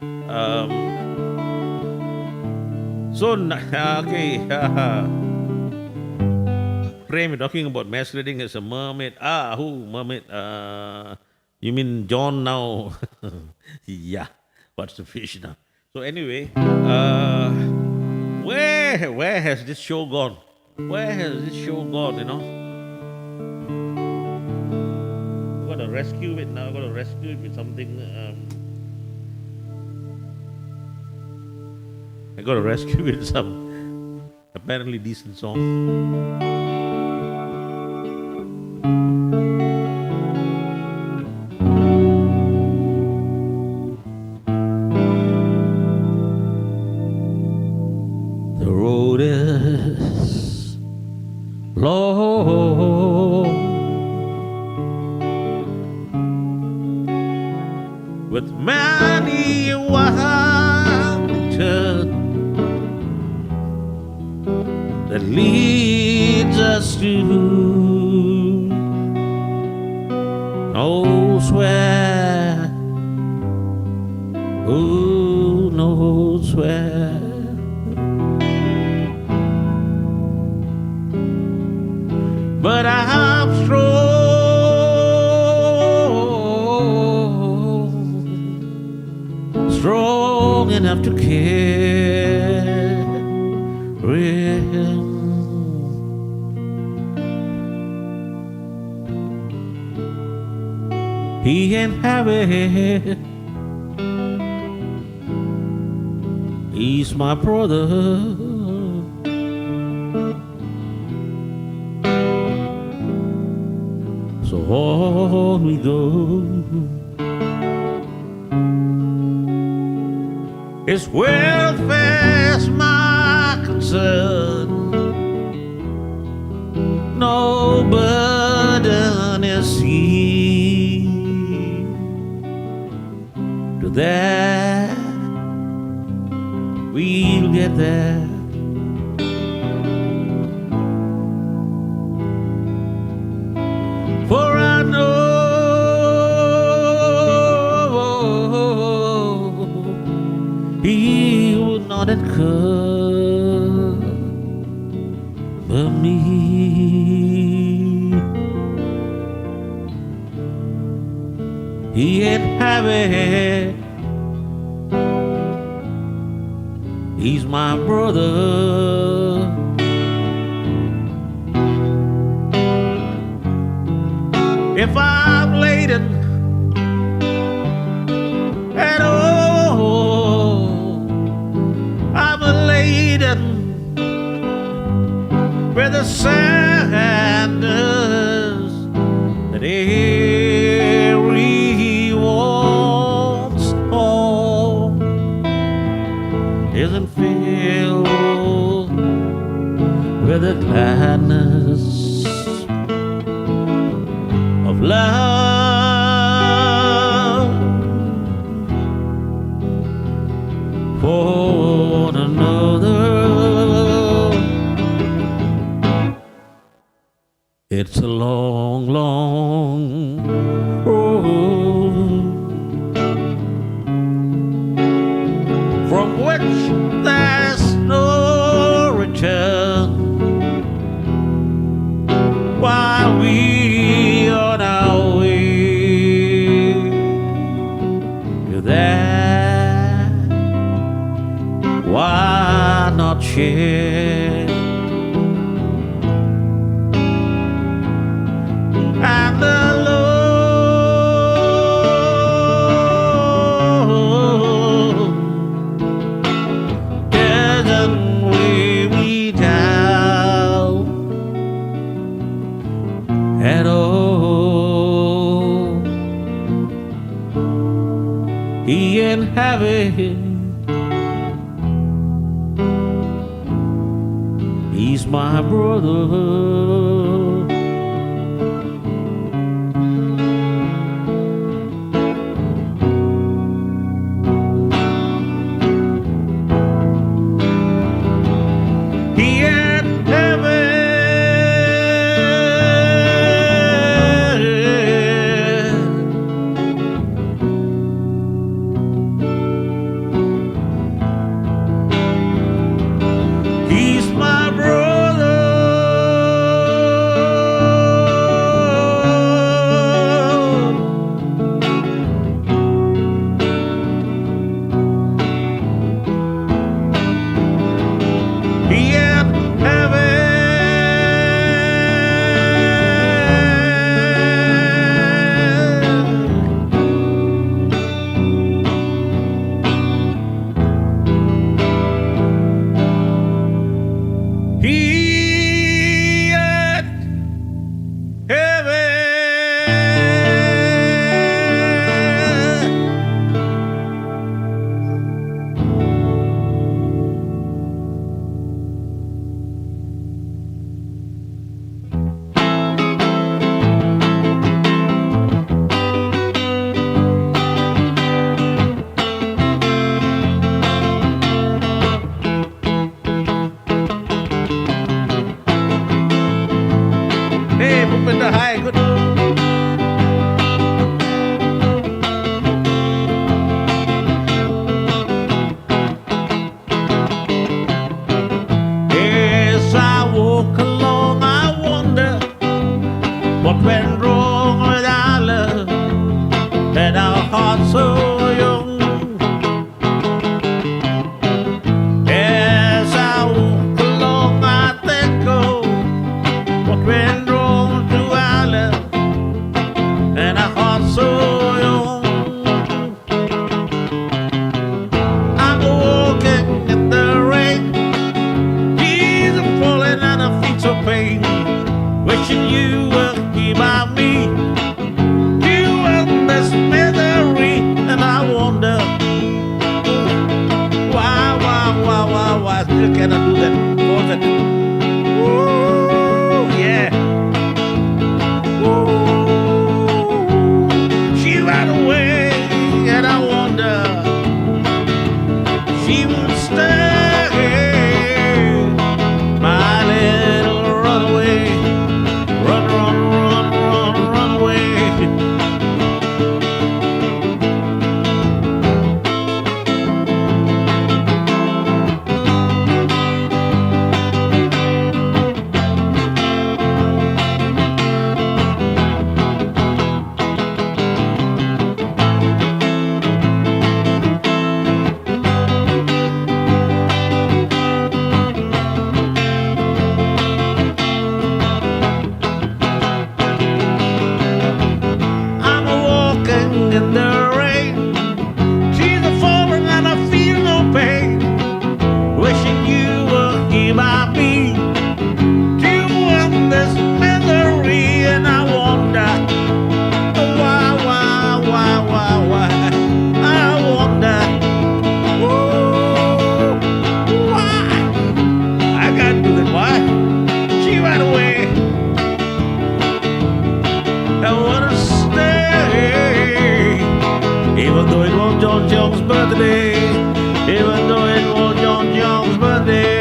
Prem, you're talking about masquerading as a mermaid. Who mermaid? You mean John now? Yeah. What's the fish now? So anyway, where has this show gone? Where has this show gone, I've got to rescue it now. I've got to rescue it with something. I got to rescue it with some apparently decent song. The road is long with many a wild turn that leads us to knows where, who knows elsewhere. But I'm strong enough to carry him. He ain't happy. He's my brother. So on we go. His welfare's my concern. No burden is he. To that we'll get there. For I know he will not cover me. He ain't happy. He's my brother. If I'm laden at all, I'm laden with the sadness that everyone's home isn't filled with the gladness of love for one another. It's a long, long road from which there's no return while we on our way to that. Why not share? And the Lord doesn't weigh me down at all. He ain't happy. He's my brother. He's my brother. cannot do that. Pause it. Woo, yeah. Woo. She ran away, and I wonder she would stay. My little runaway, run, run, run, run, run away. In the rain, she's a falling and I feel no pain. Wishing you were here by me to end this misery, and I wonder why. I wonder why. I can't do that. Why? She ran away. I wanna stay. Even though it was John Jones' birthday, even though it was John Jones' birthday.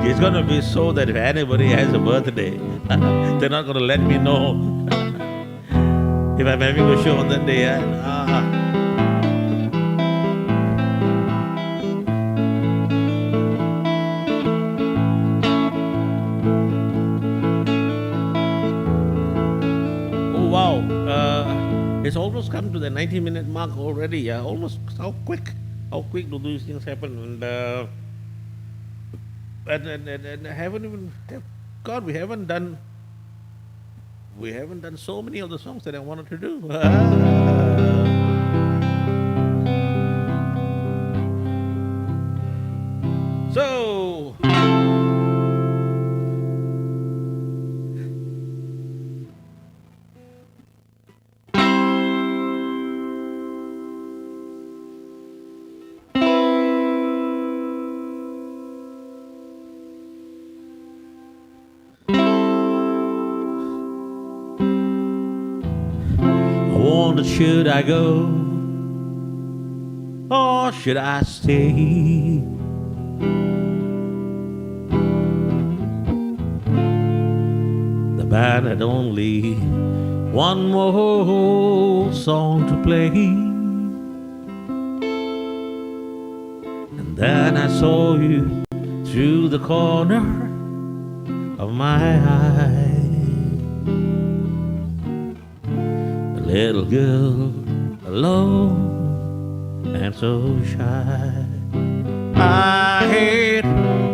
It's gonna be so that if anybody has a birthday, they're not gonna let me know if I'm having a show on that day. Oh wow! It's almost come to the 90-minute mark already. Almost. How quick do these things happen? And I haven't even, God, we haven't done so many of the songs that I wanted to do. So should I go or should I stay? The band had only one more song to play, and then I saw you through the corner of my eye. Little girl, alone and so shy. I hate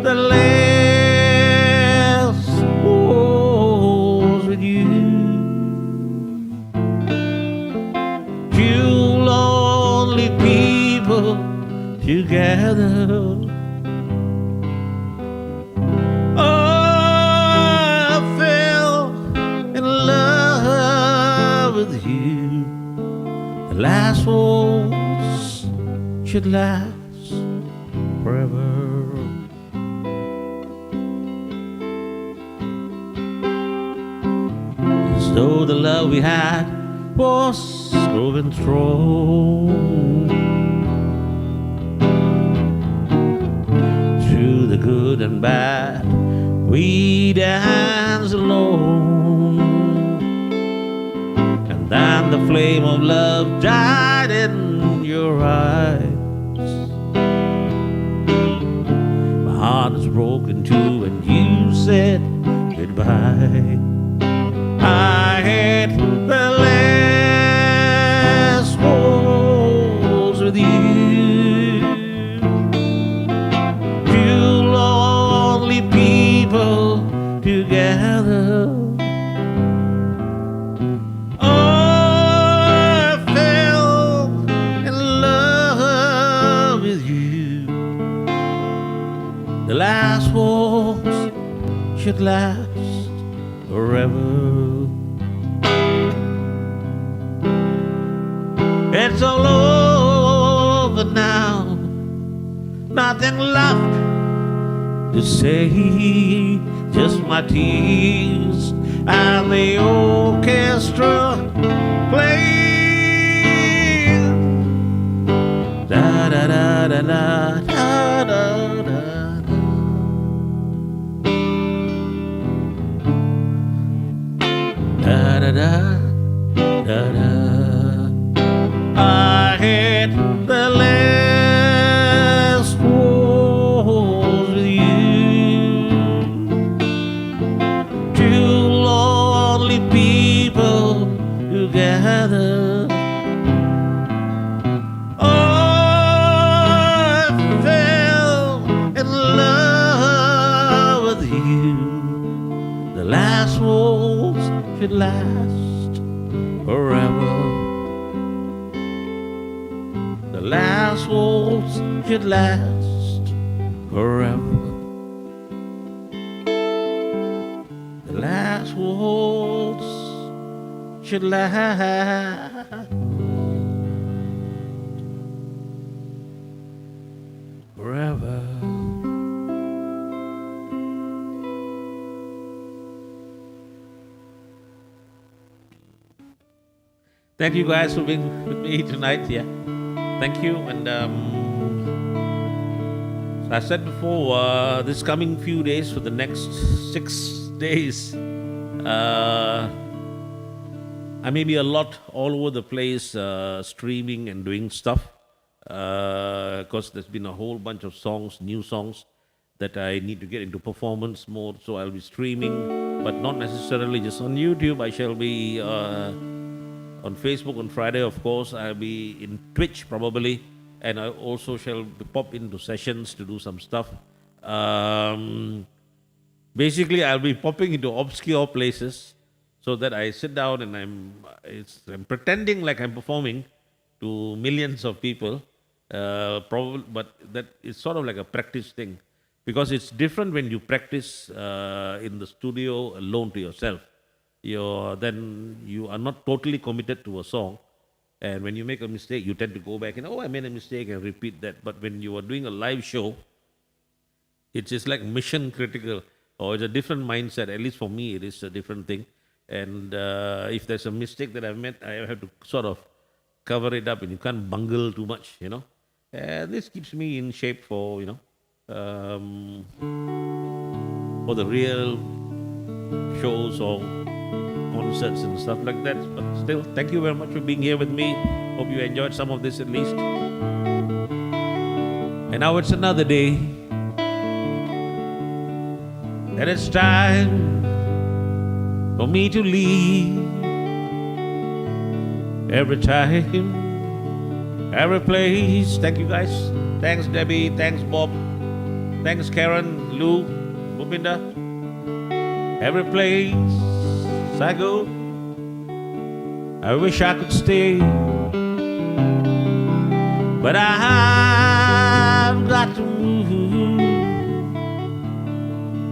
the last wars with you. Two lonely people together. I fell in love with you. The last waltz should last forever. As though the love we had was growing strong. Through the good and bad, we danced alone. And then the flame of love died in your eyes. My heart is broken too, and you said goodbye. I hate The last waltz should last forever. It's all over now, nothing left to say, just my tears and the orchestra playing. Da da da da da da da da. Da da da da da. I hit the last waltz with you. Two lonely people together. Oh, I fell in love with you. The last waltz should last forever. The last waltz should last forever. The last waltz should last forever. Thank you guys for being with me tonight. Yeah. Thank you. And I said before, this coming few days, for the next 6 days, I may be a lot all over the place, streaming and doing stuff. Because there's been a whole bunch of songs, new songs, that I need to get into performance mode. So I'll be streaming, but not necessarily just on YouTube. I shall be on Facebook on Friday, of course. I'll be in Twitch probably, and I also shall pop into sessions to do some stuff. Basically, I'll be popping into obscure places so that I sit down and I'm pretending like I'm performing to millions of people. Probably, but that is sort of like a practice thing, because it's different when you practice in the studio alone to yourself. Then you are not totally committed to a song, and when you make a mistake, you tend to go back and, oh, I made a mistake, and repeat that. But when you are doing a live show, it's just like mission critical, or it's a different mindset. At least for me, it is a different thing. And if there's a mistake that I've made, I have to sort of cover it up, and you can't bungle too much, And this keeps me in shape for, for the real shows or concerts and stuff like that. But still, thank you very much for being here with me. Hope you enjoyed some of this at least. And now it's another day, and it's time for me to leave. Every time, every place. Thank you guys. Thanks Debbie, thanks Bob, thanks Karen, Lou, Bupinda. Every place I go, I wish I could stay, but I've got to move.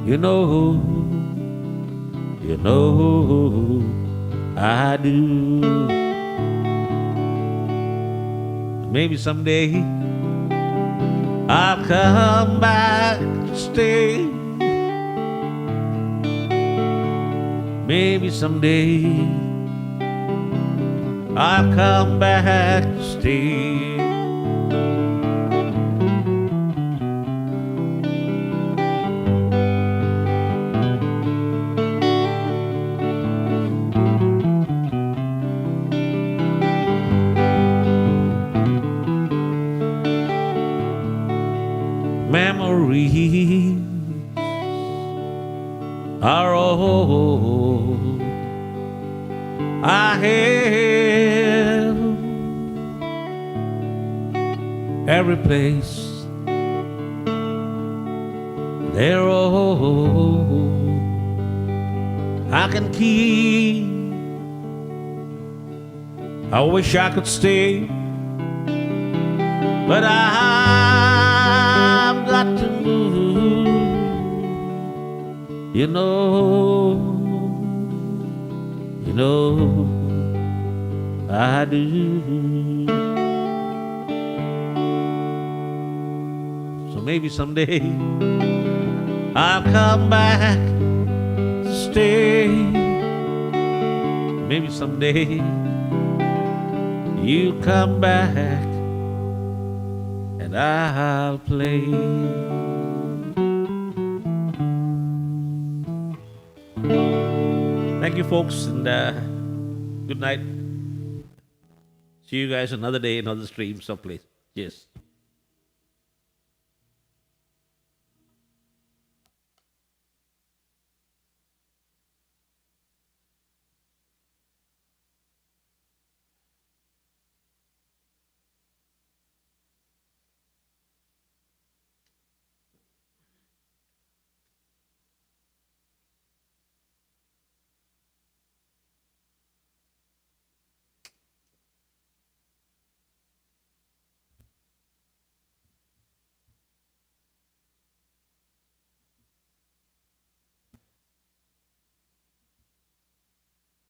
You know I do. Maybe someday I'll come back to stay. Maybe someday I'll come back to stay. Memories are all I have. Every place, they're all I can keep. I wish I could stay, but I've got to move. You know, I do. So maybe someday I'll come back to stay. Maybe someday you come back and I'll play. Thank you, folks, and good night. See you guys another day, another stream, someplace. Cheers.